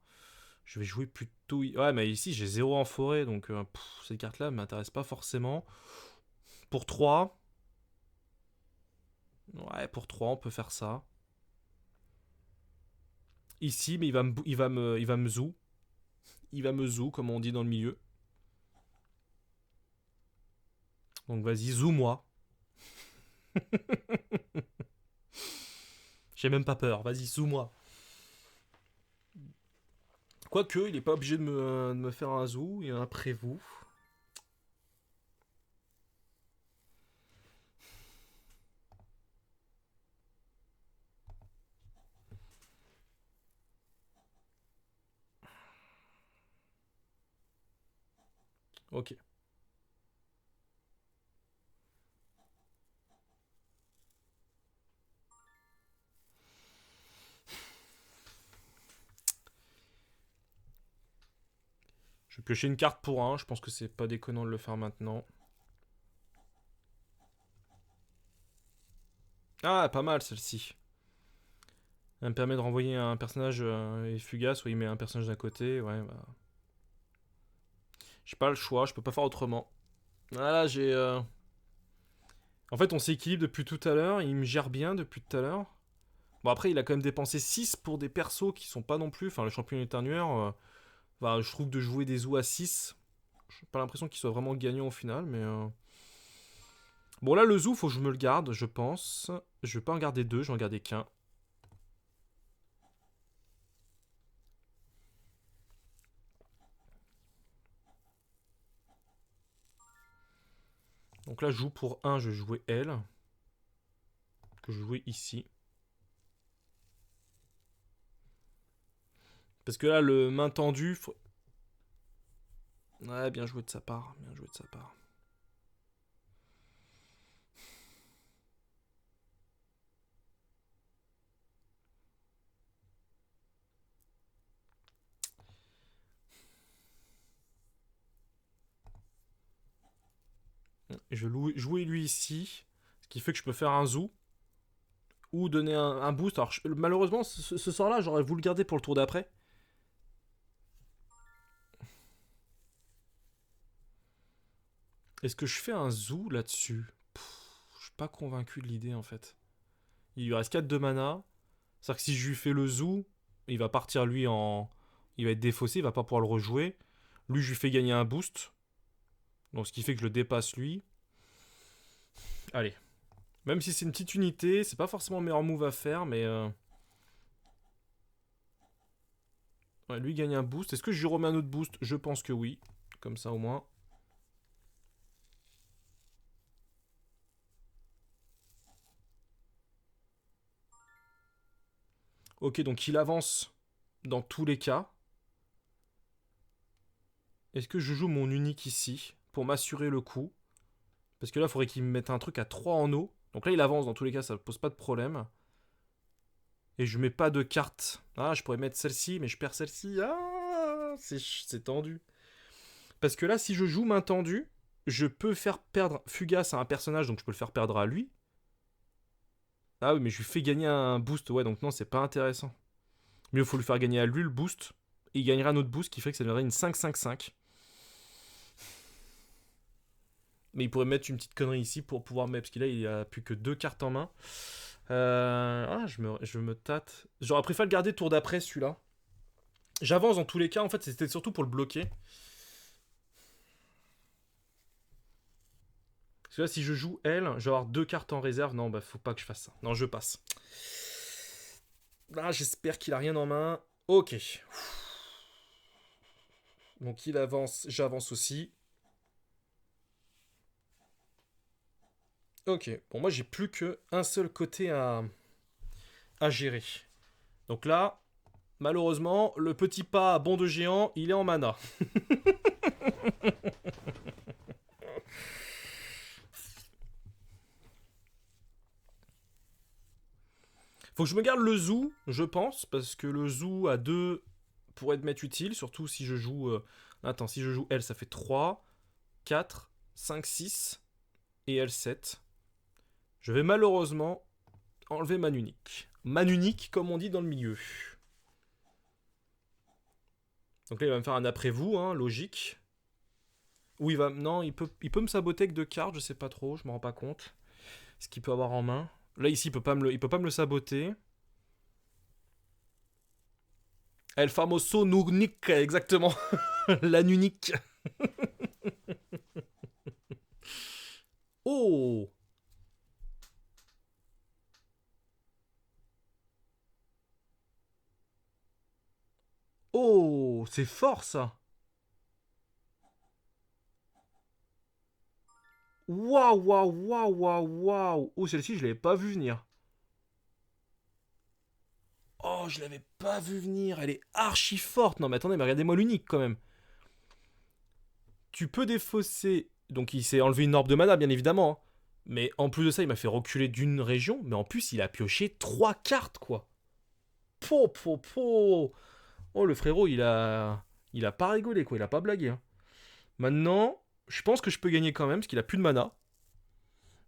Je vais jouer plutôt... Ouais, mais ici, j'ai 0 en forêt, donc cette carte-là ne m'intéresse pas forcément. Pour 3. Ouais, pour 3, on peut faire ça. Ici, mais il va me zou. Il va me zou, comme on dit dans le milieu. Donc vas-y, zou-moi. J'ai même pas peur, vas-y, zou-moi. Quoique, il est pas obligé de me faire un zou, il y a un prévôt. Ok. Je vais piocher une carte pour 1, je pense que c'est pas déconnant de le faire maintenant. Ah, pas mal celle-ci. Elle me permet de renvoyer un personnage fugace, où il met un personnage d'un côté, ouais, bah... J'ai pas le choix, je peux pas faire autrement. Voilà, j'ai... En fait, on s'équilibre depuis tout à l'heure, il me gère bien depuis tout à l'heure. Bon, après, il a quand même dépensé 6 pour des persos qui sont pas non plus... Enfin, le champion éternueur, bah, je trouve que de jouer des zou à 6, j'ai pas l'impression qu'il soit vraiment gagnant au final, mais... Bon, là, le zoo, faut que je me le garde, je pense. Je vais pas en garder 2, je vais en garder qu'un. Donc là, je joue pour 1, je vais jouer elle. Que je vais jouer ici. Parce que là, le main tendue... Ouais, bien joué de sa part, bien joué de sa part. Je vais jouer lui ici. Ce qui fait que je peux faire un zoo. Ou donner un boost. Alors, malheureusement, ce sort-là, j'aurais voulu le garder pour le tour d'après. Est-ce que je fais un zoo là-dessus? Je suis pas convaincu de l'idée, en fait. Il lui reste 4 de mana. C'est-à-dire que si je lui fais le zoo, il va partir lui en... Il va être défaussé, il va pas pouvoir le rejouer. Lui, je lui fais gagner un boost. Donc ce qui fait que je le dépasse lui. Allez. Même si c'est une petite unité, c'est pas forcément le meilleur move à faire, mais... Ouais, lui gagne un boost. Est-ce que je lui remets un autre boost? Je pense que oui. Comme ça au moins. Ok, donc il avance dans tous les cas. Est-ce que je joue mon unique ici pour m'assurer le coup? Parce que là, il faudrait qu'il me mette un truc à 3 en eau. Donc là, il avance dans tous les cas, ça pose pas de problème. Et je mets pas de carte. Ah, je pourrais mettre celle-ci, mais je perds celle-ci. Ah, c'est tendu. Parce que là, si je joue main tendue, je peux faire perdre Fugace à un personnage, donc je peux le faire perdre à lui. Ah oui, mais je lui fais gagner un boost. Ouais, donc non, c'est pas intéressant. Mieux, il faut lui faire gagner à lui le boost. Et il gagnera un autre boost qui ferait que ça deviendrait une 5-5-5. Mais il pourrait mettre une petite connerie ici pour pouvoir mettre. Parce qu'il il a plus que 2 cartes en main. Je me tâte. J'aurais préféré le garder tour d'après celui-là. J'avance dans tous les cas. En fait, c'était surtout pour le bloquer. Parce que là, si je joue elle, je vais avoir 2 cartes en réserve. Non, bah faut pas que je fasse ça. Non, je passe. Là, j'espère qu'il a rien en main. Ok. Donc il avance, j'avance aussi. Ok. Bon, moi, j'ai plus qu'un seul côté à gérer. Donc là, malheureusement, le petit pas bond de géant, il est en mana. Faut que je me garde le zoo, je pense, parce que le zoo à 2 pourrait m'être utile, surtout si je joue... Attends, si je joue elle, ça fait 3, 4, 5, 6 et elle 7. Je vais malheureusement enlever Manunique. Manunique, comme on dit dans le milieu. Donc là, il va me faire un après-vous, hein, logique. Ou il va... Non, il peut me saboter avec 2 cartes, je sais pas trop, je me rends pas compte. Ce qu'il peut avoir en main. Là, ici, il peut pas me le saboter. El famoso Nunique, exactement. La Nunique. Oh! Oh! C'est fort, ça! Waouh, waouh, waouh, waouh, waouh! Oh, celle-ci, je l'avais pas vu venir. Oh, je l'avais pas vu venir. Elle est archi forte. Non, mais attendez, mais regardez-moi l'unique, quand même. Tu peux défausser... Donc, il s'est enlevé une orbe de mana, bien évidemment. Hein. Mais en plus de ça, il m'a fait reculer d'une région. Mais en plus, il a pioché 3 cartes, quoi. Po, po, po! Oh, le frérot, il a... Il a pas rigolé, quoi. Il a pas blagué. Hein. Maintenant, je pense que je peux gagner quand même, parce qu'il a plus de mana.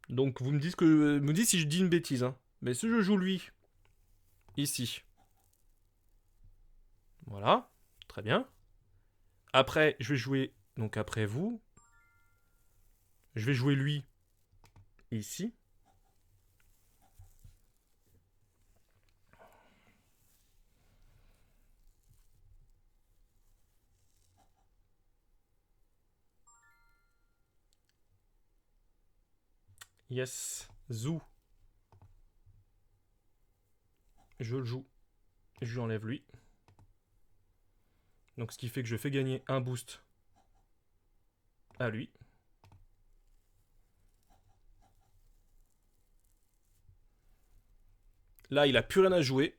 Donc, vous me dites si je dis une bêtise. Hein. Mais si je joue lui, ici. Voilà. Très bien. Après, je vais jouer... Donc, après vous. Je vais jouer lui, ici. Yes. Zou. Je le joue. Je lui enlève lui. Donc ce qui fait que je fais gagner un boost à lui. Là, il a plus rien à jouer.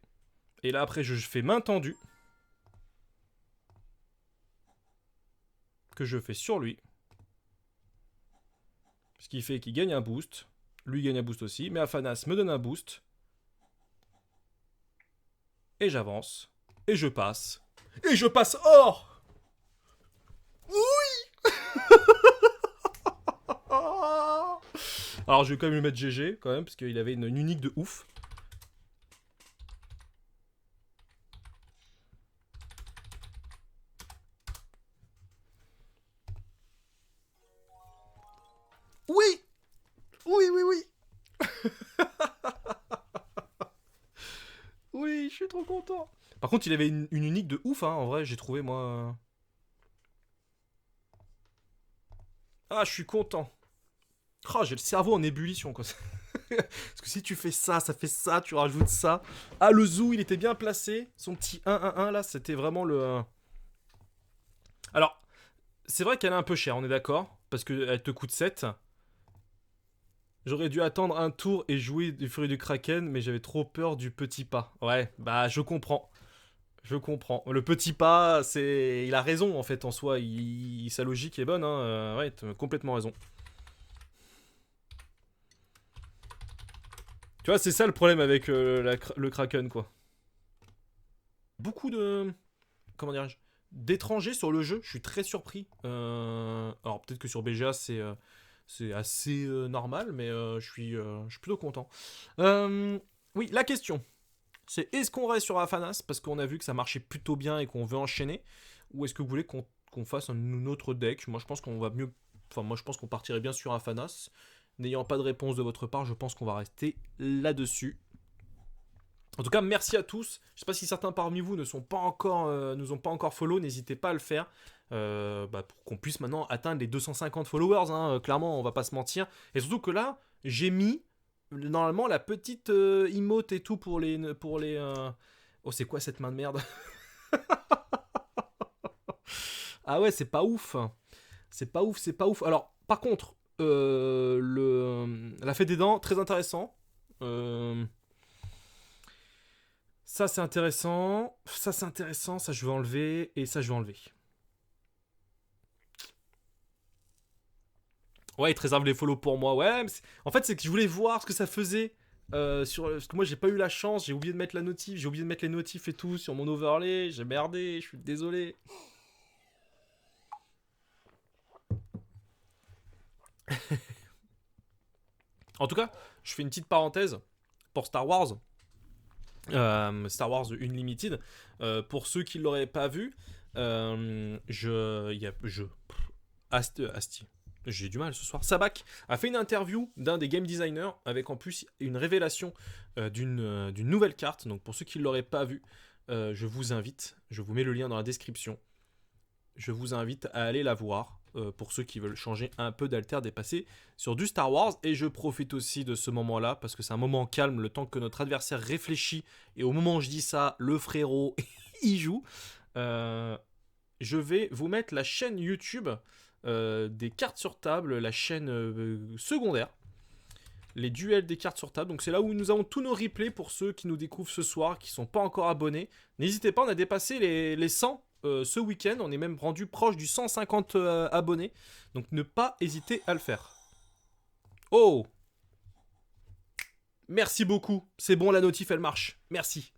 Et là, après, je fais main tendue. Que je fais sur lui. Ce qui fait qu'il gagne un boost. Lui gagne un boost aussi. Mais Aphanas me donne un boost. Et j'avance. Et je passe. Et je passe hors. Oui. Alors je vais quand même lui mettre GG quand même. Parce qu'il avait une unique de ouf. Oui. Oui, oui, oui. Oui, je suis trop content. Par contre, il avait une unique de ouf, hein, en vrai, j'ai trouvé, moi. Ah, je suis content. Oh, j'ai le cerveau en ébullition, quoi. Parce que si tu fais ça, ça fait ça, tu rajoutes ça. Ah, le zoo, il était bien placé. Son petit 1-1-1, là, c'était vraiment le... Alors, c'est vrai qu'elle est un peu chère, on est d'accord. Parce qu'elle te coûte 7. J'aurais dû attendre un tour et jouer du Furie du Kraken, mais j'avais trop peur du petit pas. Ouais, bah, je comprends. Je comprends. Le petit pas, c'est... Il a raison, en fait, en soi. Sa logique est bonne, hein. Ouais, t'as complètement raison. Tu vois, c'est ça le problème avec le Kraken, quoi. Beaucoup de... Comment dirais-je, d'étrangers sur le jeu. Je suis très surpris. Alors peut-être que sur BGA c'est assez normal, mais je suis plutôt content. Oui, la question, c'est est-ce qu'on reste sur Afanas parce qu'on a vu que ça marchait plutôt bien et qu'on veut enchaîner, ou est-ce que vous voulez qu'on fasse un autre deck? Moi je pense qu'on va mieux... Enfin moi je pense qu'on partirait bien sur Afanas. N'ayant pas de réponse de votre part, je pense qu'on va rester là-dessus. En tout cas, merci à tous. Je sais pas si certains parmi vous ne sont pas encore, nous ont pas encore follow, n'hésitez pas à le faire. Pour qu'on puisse maintenant atteindre les 250 followers, hein, clairement, on va pas se mentir. Et surtout que là, j'ai mis normalement la petite emote et tout pour les. Oh, c'est quoi cette main de merde? Ah ouais, c'est pas ouf. C'est pas ouf, c'est pas ouf. Alors, par contre, la fête des dents, très intéressant. Ça c'est intéressant, ça je vais enlever, et ça je vais enlever. Ouais, il te réserve les follow pour moi, ouais, mais en fait c'est que je voulais voir ce que ça faisait, parce que moi j'ai pas eu la chance, j'ai oublié de mettre la notif, j'ai oublié de mettre les notifs et tout sur mon overlay, j'ai merdé, je suis désolé. En tout cas, je fais une petite parenthèse pour Star Wars. Star Wars Unlimited. Pour ceux qui l'auraient pas vu, Asti. J'ai du mal ce soir. Sabak a fait une interview d'un des game designers avec en plus une révélation d'une nouvelle carte. Donc pour ceux qui ne l'auraient pas vu, je vous invite, je vous mets le lien dans la description. Je vous invite à aller la voir pour ceux qui veulent changer un peu d'alter, dépasser sur du Star Wars. Et je profite aussi de ce moment-là parce que c'est un moment calme, le temps que notre adversaire réfléchit. Et au moment où je dis ça, le frérot y joue. Je vais vous mettre la chaîne YouTube des cartes sur table, la chaîne secondaire, les duels des cartes sur table. Donc c'est là où nous avons tous nos replays pour ceux qui nous découvrent ce soir, qui ne sont pas encore abonnés. N'hésitez pas, on a dépassé les 100 ce week-end, on est même rendu proche du 150 abonnés. Donc ne pas hésiter à le faire. Oh, merci beaucoup, c'est bon, la notif elle marche, merci.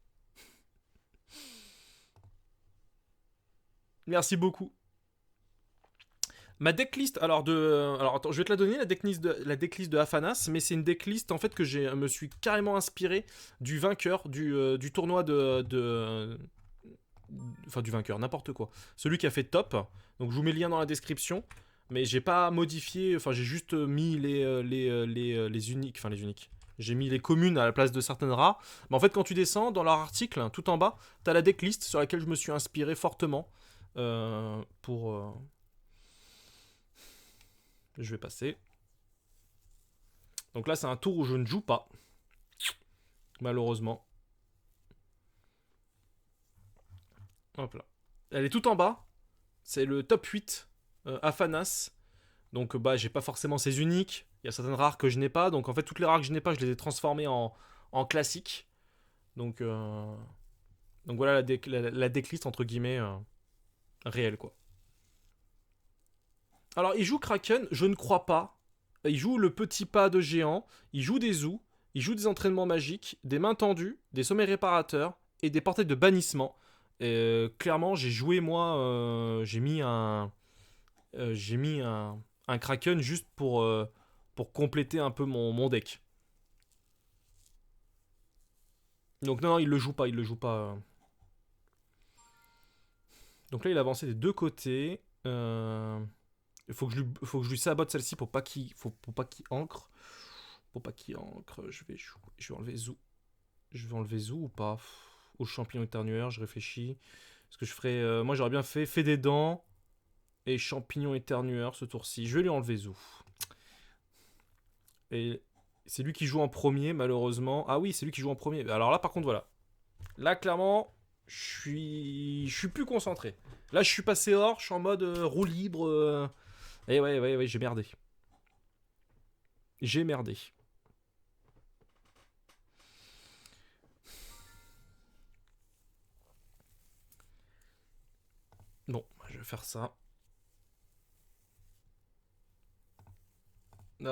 Merci beaucoup. Ma decklist, alors attends, je vais te la donner, la decklist de Afanas, mais c'est une decklist en fait que je me suis carrément inspiré du vainqueur du tournoi enfin du vainqueur, n'importe quoi. Celui qui a fait top. Donc je vous mets le lien dans la description, mais j'ai pas modifié, enfin j'ai juste mis les uniques, enfin les uniques. J'ai mis les communes à la place de certaines rares. Mais en fait, quand tu descends dans leur article, tout en bas, t'as la decklist sur laquelle je me suis inspiré fortement pour. Je vais passer. Donc là, c'est un tour où je ne joue pas. Malheureusement. Hop là. Elle est tout en bas. C'est le top 8 Afanas. Donc bah j'ai pas forcément ces uniques. Il y a certaines rares que je n'ai pas. Donc en fait, toutes les rares que je n'ai pas, je les ai transformées en classiques. Donc, donc voilà la decklist entre guillemets réelle quoi. Alors il joue Kraken, je ne crois pas. Il joue le petit pas de géant. Il joue des zoos. Il joue des entraînements magiques, des mains tendues, des sommets réparateurs et des portails de bannissement. Clairement, j'ai joué moi, j'ai mis un Kraken juste pour compléter un peu mon deck. Donc non, il le joue pas, il le joue pas. Donc là, il a avancé des deux côtés. Il faut que je lui sabote celle-ci pour pas qu'il ancre. Pour pas qu'il ancre, je vais enlever Zou. Je vais enlever Zou ou pas? Au champignon éternueur, je réfléchis. Est-ce que je ferais. Moi, j'aurais bien fait des dents et champignon éternueur ce tour-ci. Je vais lui enlever Zou. Et c'est lui qui joue en premier, malheureusement. Ah oui, c'est lui qui joue en premier. Alors là, par contre, voilà. Là, clairement, je suis plus concentré. Là, je suis passé hors, je suis en mode roue libre. Et ouais, j'ai merdé. J'ai merdé. Bon, je vais faire ça.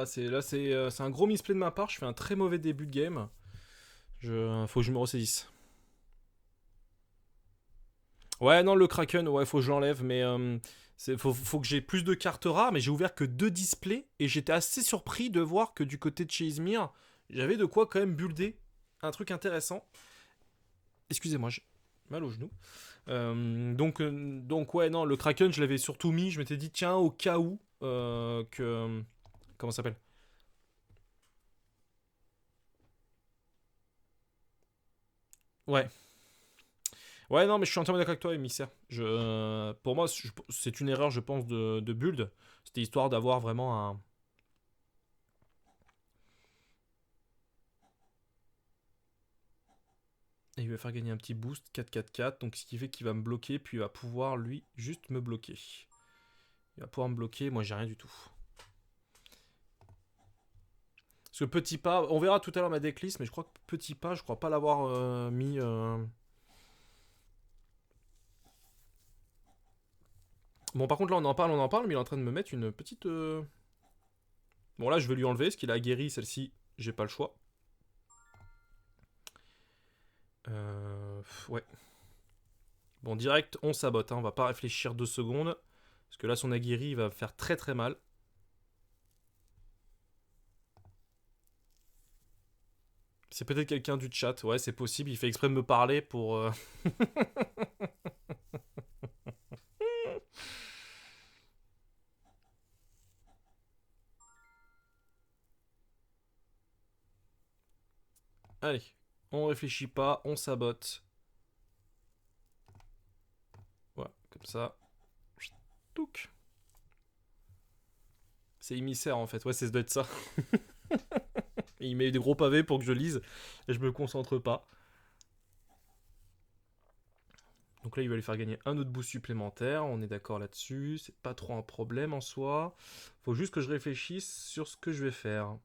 C'est un gros misplay de ma part. Je fais un très mauvais début de game. Faut que je me ressaisisse. Ouais, non, le Kraken, ouais, faut que je l'enlève, mais faut que j'ai plus de cartes rares, mais j'ai ouvert que 2 displays, et j'étais assez surpris de voir que du côté de chez Izmir, j'avais de quoi quand même builder un truc intéressant. Excusez-moi, j'ai mal au genou. Donc ouais, non, le Kraken, je l'avais surtout mis, je m'étais dit, tiens, au cas où, que... Comment ça s'appelle? Ouais. Ouais, non, mais je suis entièrement d'accord avec toi, émissaire. Pour moi, c'est une erreur, je pense, de build. C'était histoire d'avoir vraiment un. Et il va faire gagner un petit boost 4-4-4, donc ce qui fait qu'il va me bloquer, puis il va pouvoir, lui, juste me bloquer. Il va pouvoir me bloquer, moi j'ai rien du tout. Parce que petit pas, on verra tout à l'heure ma decklist, mais je crois que petit pas, je crois pas l'avoir mis. Bon, par contre, là on en parle, mais il est en train de me mettre une petite. Bon, là je vais lui enlever, parce qu'il a guéri celle-ci, j'ai pas le choix. Ouais. Bon, direct, on sabote, hein. On va pas réfléchir 2 secondes. Parce que là, son aguerri, il va faire très très mal. C'est peut-être quelqu'un du chat, ouais, c'est possible. Il fait exprès de me parler pour. Allez, on réfléchit pas, on sabote. Voilà, comme ça. Touc. C'est émissaire en fait, ouais, ça doit être ça. Et il met des gros pavés pour que je lise et je me concentre pas. Donc là, il va lui faire gagner un autre boost supplémentaire. On est d'accord là-dessus. C'est pas trop un problème en soi. Faut juste que je réfléchisse sur ce que je vais faire.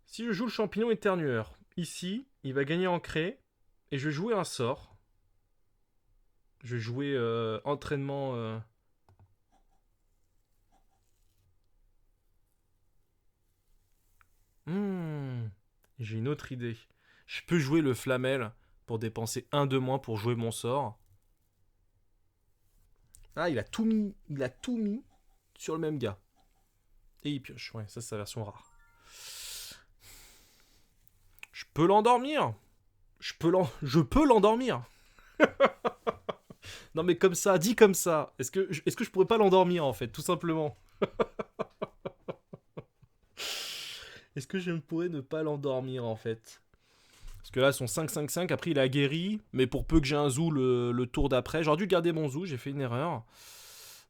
Si je joue le champignon éternueur, ici, il va gagner ancré. Et je vais jouer un sort. Je vais jouer entraînement. J'ai une autre idée. Je peux jouer le flamel pour dépenser un de moins pour jouer mon sort. Ah, il a tout mis. Il a tout mis sur le même gars. Et il pioche. Ouais, ça c'est sa version rare. Je peux l'endormir. Je peux l'endormir. Non mais comme ça, dit comme ça. Est-ce que je pourrais pas l'endormir en fait, tout simplement? Est-ce que je ne pourrais ne pas l'endormir en fait? Parce que là, son 5-5-5, après il a guéri, mais pour peu que j'ai un zoo le tour d'après, j'aurais dû garder mon zoo, j'ai fait une erreur.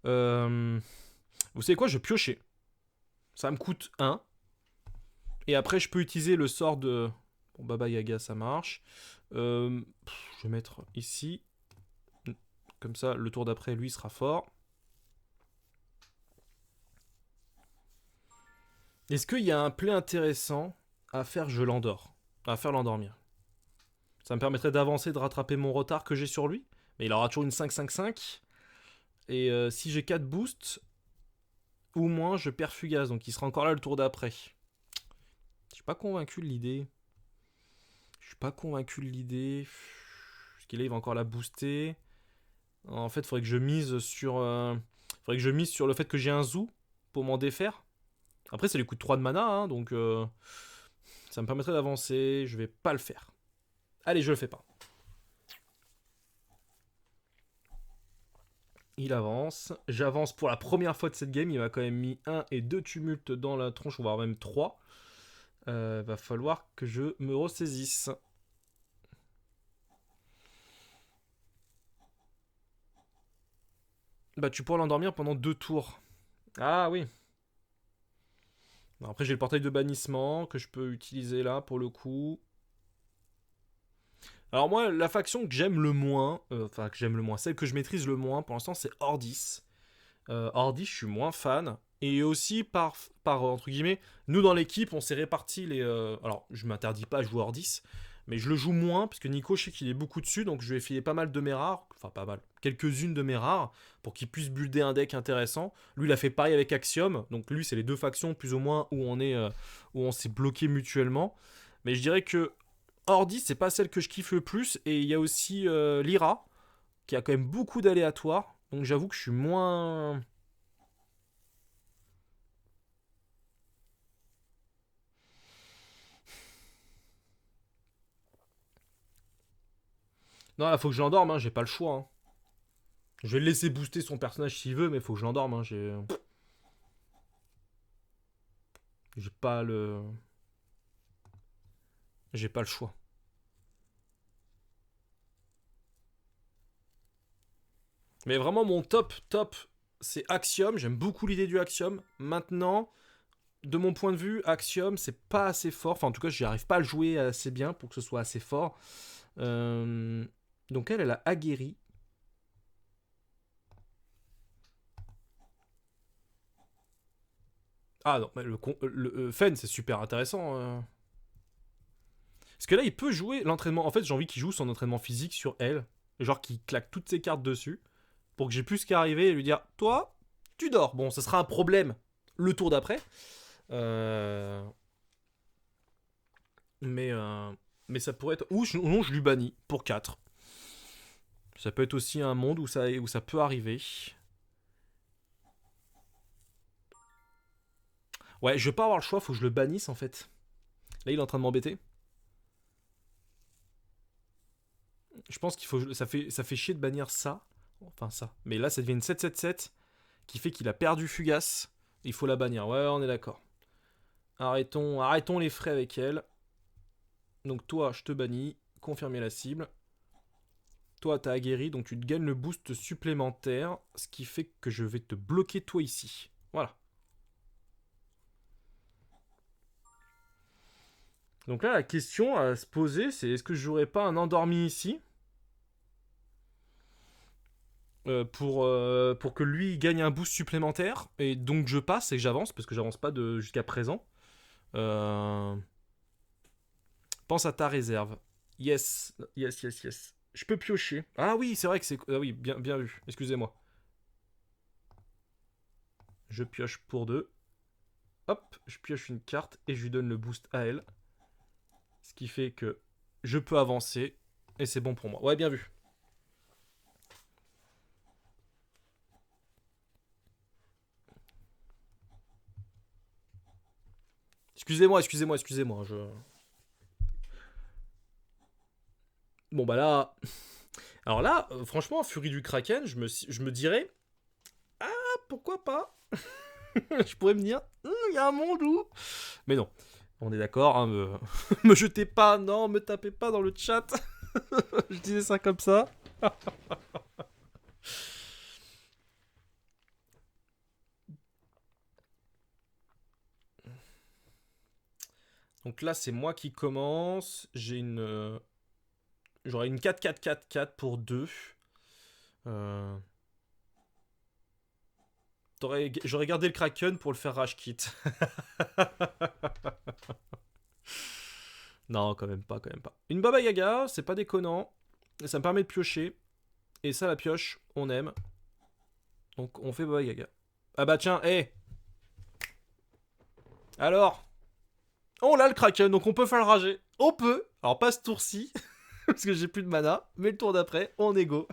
Vous savez quoi, je vais piocher. Ça me coûte 1. Et après, je peux utiliser le sort de... Bon, Baba Yaga, ça marche. Je vais mettre ici. Comme ça, le tour d'après, lui, sera fort. Est-ce qu'il y a un play intéressant à faire je l'endors? À faire l'endormir. Ça me permettrait d'avancer, de rattraper mon retard que j'ai sur lui. Mais il aura toujours une 5-5-5. Et si j'ai 4 boosts, ou moins, je perds Fugace. Donc il sera encore là le tour d'après. Je suis pas convaincu de l'idée. Parce qu'il là, il va encore la booster. En fait, il faudrait que je mise sur... le fait que j'ai un zoo pour m'en défaire. Après, ça lui coûte 3 de mana, hein, donc ça me permettrait d'avancer. Je vais pas le faire. Allez, je le fais pas. Il avance. J'avance pour la première fois de cette game. Il m'a quand même mis 1 et 2 tumultes dans la tronche, voire même 3. Va falloir que je me ressaisisse. Bah, tu pourras l'endormir pendant 2 tours. Ah oui. Après, j'ai le portail de bannissement que je peux utiliser là pour le coup. Alors, moi, la faction que j'aime le moins, celle que je maîtrise le moins pour l'instant, c'est Ordis. Ordis, je suis moins fan. Et aussi, entre guillemets, nous dans l'équipe, on s'est répartis les. Alors, je m'interdis pas à jouer Ordis, Mais je le joue moins, parce que Nico, je sais qu'il est beaucoup dessus, donc je vais filer pas mal de mes rares, enfin pas mal, quelques-unes de mes rares, pour qu'il puisse builder un deck intéressant. Lui, il a fait pareil avec Axiom, donc lui, c'est les deux factions plus ou moins où on s'est bloqué mutuellement. Mais je dirais que Ordi, c'est pas celle que je kiffe le plus, et il y a aussi Lyra, qui a quand même beaucoup d'aléatoires, donc j'avoue que je suis moins... Non, là, faut que je l'endorme, hein, j'ai pas le choix. Hein. Je vais le laisser booster son personnage s'il veut, mais faut que je l'endorme. Hein. J'ai pas le. J'ai pas le choix. Mais vraiment, mon top, c'est Axiom. J'aime beaucoup l'idée du Axiom. Maintenant, de mon point de vue, Axiom, c'est pas assez fort. Enfin, en tout cas, j'y arrive pas à le jouer assez bien pour que ce soit assez fort. Euh, Donc, elle a aguerri. Ah non, mais Fen, c'est super intéressant. Parce que là, il peut jouer l'entraînement. En fait, j'ai envie qu'il joue son entraînement physique sur elle. Genre qu'il claque toutes ses cartes dessus. Pour que j'ai plus qu'à arriver et lui dire toi, tu dors. Bon, ça sera un problème le tour d'après. Euh, mais, euh, mais ça pourrait être. Ou non, je lui bannis pour 4. Ça peut être aussi un monde où ça peut arriver. Ouais, je vais pas avoir le choix, faut que je le bannisse en fait. Là, il est en train de m'embêter. Je pense qu'il faut. Ça fait chier de bannir ça. Enfin, ça. Mais là, ça devient une 7-7-7 qui fait qu'il a perdu Fugace. Il faut la bannir. Ouais, on est d'accord. Arrêtons les frais avec elle. Donc, toi, je te bannis. Confirmer la cible. Toi, t'as aguerri, donc tu te gagnes le boost supplémentaire. Ce qui fait que je vais te bloquer toi ici. Voilà. Donc là, la question à se poser, c'est est-ce que je jouerais pas un endormi ici pour que lui gagne un boost supplémentaire et donc je passe et que j'avance parce que j'avance pas jusqu'à présent. Euh, Pense à ta réserve. Yes. Je peux piocher. Ah oui, c'est vrai que c'est. Ah oui, bien vu. Excusez-moi. Je pioche pour 2. Hop, je pioche une carte et je lui donne le boost à elle. Ce qui fait que je peux avancer et c'est bon pour moi. Ouais, bien vu. Excusez-moi. Bon bah là, alors là, franchement, Furie du Kraken, je me dirais, ah pourquoi pas. Je pourrais me dire, il y a un monde où. Mais non, on est d'accord, hein, me jetez pas, non, me tapez pas dans le chat. Je disais ça comme ça. Donc là, c'est moi qui commence. J'aurai une 4-4-4-4 pour 2. Euh, J'aurais gardé le Kraken pour le faire rage kit. Non, quand même pas. Une Baba Yaga, c'est pas déconnant. Ça me permet de piocher. Et ça, la pioche, on aime. Donc on fait Baba Yaga. Ah bah tiens, hé Alors On a le Kraken, donc on peut faire le rager. On peut. Alors pas ce tour-ci, parce que j'ai plus de mana. Mais le tour d'après, on est go.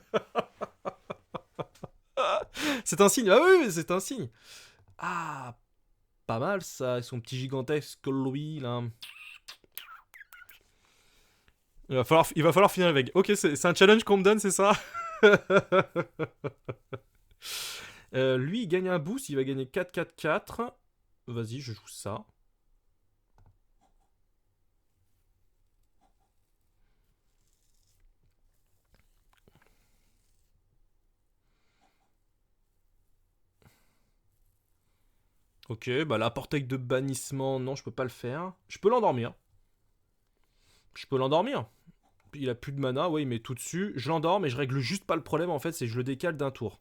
C'est un signe. Ah oui, c'est un signe. Ah, pas mal ça, avec son petit gigantesque Louis là. Il va falloir finir avec. Ok, c'est un challenge qu'on me donne, c'est ça. Lui, il gagne un boost, il va gagner 4-4-4. Vas-y, je joue ça. Ok, bah la portail de bannissement, non, je peux pas le faire. Je peux l'endormir. Je peux l'endormir. Il a plus de mana, ouais, il met tout dessus. Je l'endors, mais je règle juste pas le problème en fait, c'est que je le décale d'un tour.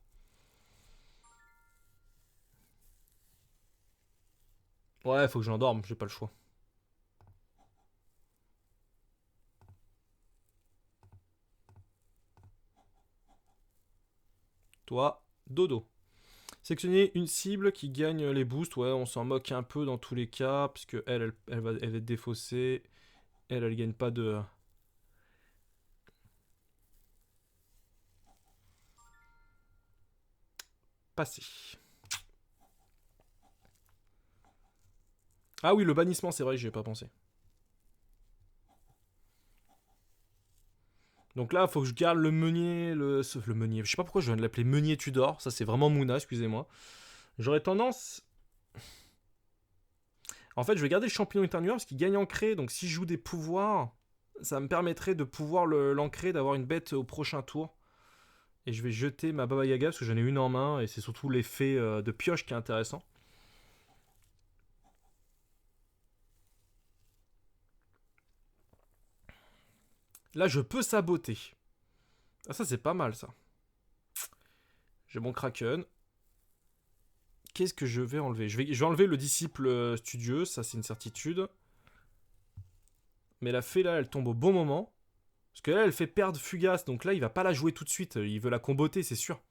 Ouais, faut que je l'endorme, j'ai pas le choix. Toi, dodo. Sélectionner une cible qui gagne les boosts. Ouais, on s'en moque un peu dans tous les cas, puisque elle va être défaussée. Elle gagne pas de... Passer. Ah oui, le bannissement, c'est vrai, j'y ai pas pensé. Donc là, il faut que je garde le meunier, le meunier. Je sais pas pourquoi je viens de l'appeler meunier Tudor. Ça, c'est vraiment Mouna, excusez-moi. J'aurais tendance... En fait, je vais garder le champignon éternueur parce qu'il gagne ancré. Donc si je joue des pouvoirs, ça me permettrait de pouvoir l'ancrer, d'avoir une bête au prochain tour. Et je vais jeter ma Baba Yaga parce que j'en ai une en main. Et c'est surtout l'effet de pioche qui est intéressant. Là, je peux saboter. Ah, ça, c'est pas mal, ça. J'ai mon Kraken. Qu'est-ce que je vais enlever je vais enlever le disciple studieux, ça c'est une certitude. Mais la fée là, elle tombe au bon moment. Parce que là, elle fait perdre Fugace, donc là, il va pas la jouer tout de suite. Il veut la comboter, c'est sûr.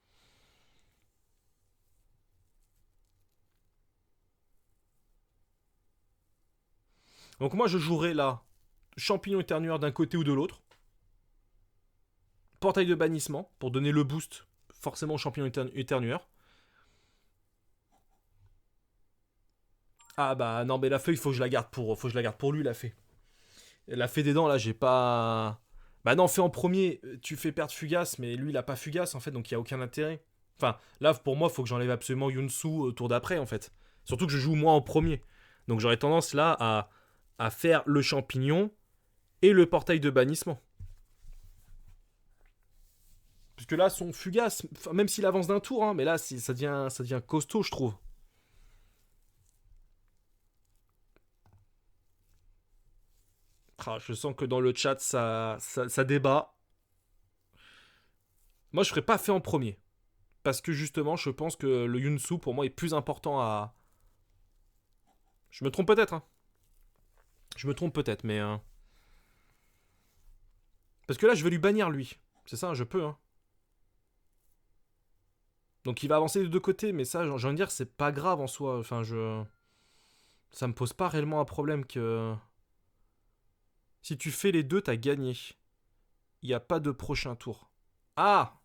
Donc moi, je jouerai là champignon éternueur d'un côté ou de l'autre. Portail de bannissement pour donner le boost forcément au champignon éternueur. Ah bah non, mais la fée, il faut que je la garde pour lui, la fée. La fée des dents, là, j'ai pas... Bah non, fais en premier, tu fais perdre Fugace, mais lui, il a pas Fugace, en fait, donc il y a aucun intérêt. Enfin, là, pour moi, faut que j'enlève absolument Yunsu au tour d'après, en fait. Surtout que je joue moi en premier. Donc j'aurais tendance, là, à faire le champignon et le portail de bannissement. Parce que là, son Fugace, même s'il avance d'un tour, hein, mais là, ça devient costaud, je trouve. Ah, je sens que dans le chat, ça débat. Moi, je ferais pas fait en premier. Parce que justement, je pense que le Yunsu, pour moi, est plus important à... Je me trompe peut-être, hein. Je me trompe peut-être, mais... Parce que là, je vais lui bannir, lui. C'est ça, je peux, hein. Donc il va avancer des deux côtés, mais ça, j'ai envie de dire, c'est pas grave en soi. Enfin, je... Ça me pose pas réellement un problème que... Si tu fais les deux, t'as gagné. Il n'y a pas de prochain tour. Ah!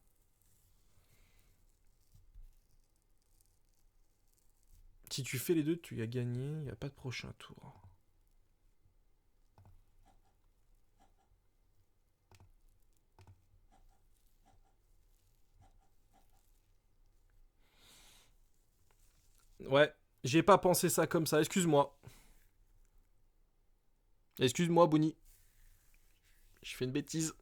Si tu fais les deux, tu as gagné. Il n'y a pas de prochain tour. Ouais, j'ai pas pensé ça comme ça. Excuse-moi. Excuse-moi, Bonnie. Je fais une bêtise.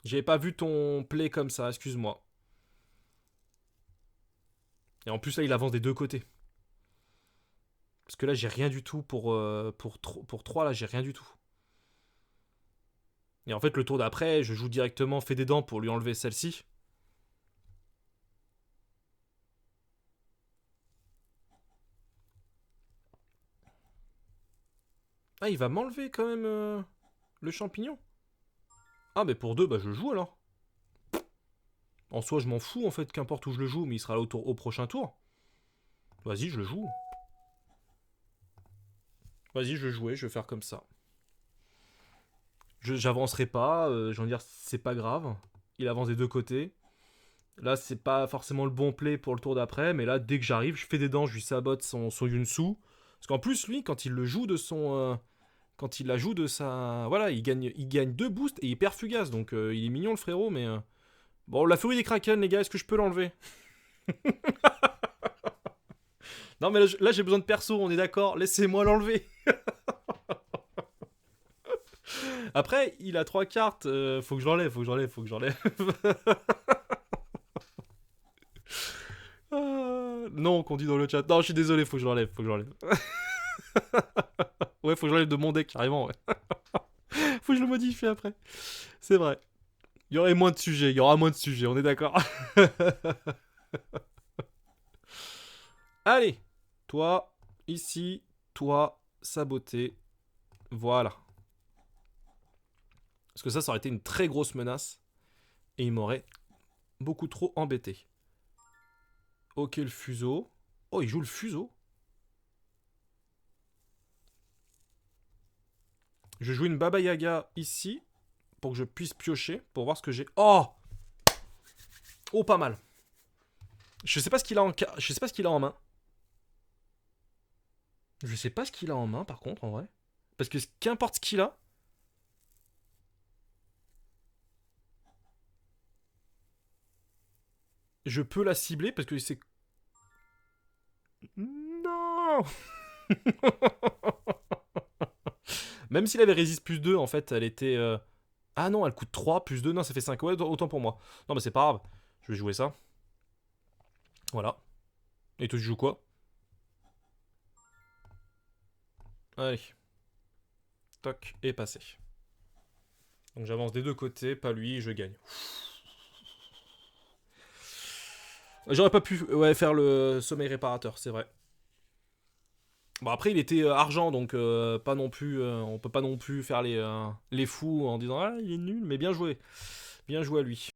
J'ai pas vu ton play comme ça, excuse-moi. Et en plus, là, il avance des deux côtés. Parce que là, j'ai rien du tout pour 3, là, j'ai rien du tout. Et en fait, le tour d'après, je joue directement fait des dents pour lui enlever celle-ci. Ah, il va m'enlever quand même le champignon. Ah, mais pour 2, bah je joue alors. En soi, je m'en fous en fait, qu'importe où je le joue, mais il sera là au prochain tour. Vas-y, je le joue. Vas-y, je vais jouer, je vais faire comme ça. J'avancerai pas, j'ai envie de dire, c'est pas grave. Il avance des deux côtés. Là, c'est pas forcément le bon play pour le tour d'après, mais là, dès que j'arrive, je fais des dents, je lui sabote son Yunsu. Parce qu'en plus, lui, quand il le joue de son. Quand il la joue de sa. Voilà, il gagne 2 boosts et il perd Fugace. Donc il est mignon le frérot, mais. Bon, la furie des Kraken, les gars, est-ce que je peux l'enlever? Non, mais là, j'ai besoin de perso, on est d'accord. Laissez-moi l'enlever. Après, il a 3 cartes. Faut que je l'enlève, faut que j'enlève. Non, qu'on dit dans le chat. Non, je suis désolé, faut que je l'enlève, Ouais, faut que je l'enlève de mon deck, carrément, ouais. Faut que je le modifie après. C'est vrai. Il y aurait moins de sujets, il y aura moins de sujets, on est d'accord. Allez, toi, ici, toi, saboter. Voilà. Parce que ça aurait été une très grosse menace. Et il m'aurait beaucoup trop embêté. Ok, le fuseau. Oh, il joue le fuseau. Je joue une Baba Yaga ici pour que je puisse piocher pour voir ce que j'ai. Oh! Oh, pas mal. Je sais pas ce qu'il a en je sais pas ce qu'il a en main. Je sais pas ce qu'il a en main par contre en vrai. Parce que qu'importe ce qu'il a. Je peux la cibler parce que c'est. Non. Même s'il avait résiste plus 2, en fait, elle était. Ah non, elle coûte 3 plus 2. Non, ça fait 5. Ouais, autant pour moi. Non, mais c'est pas grave. Je vais jouer ça. Voilà. Et toi, tu joues quoi? Allez. Toc, et passé. Donc j'avance des deux côtés, pas lui, je gagne. J'aurais pas pu faire le sommeil réparateur, c'est vrai. Bon après il était argent donc pas non plus on peut pas non plus faire les fous en disant ah il est nul mais bien joué à lui.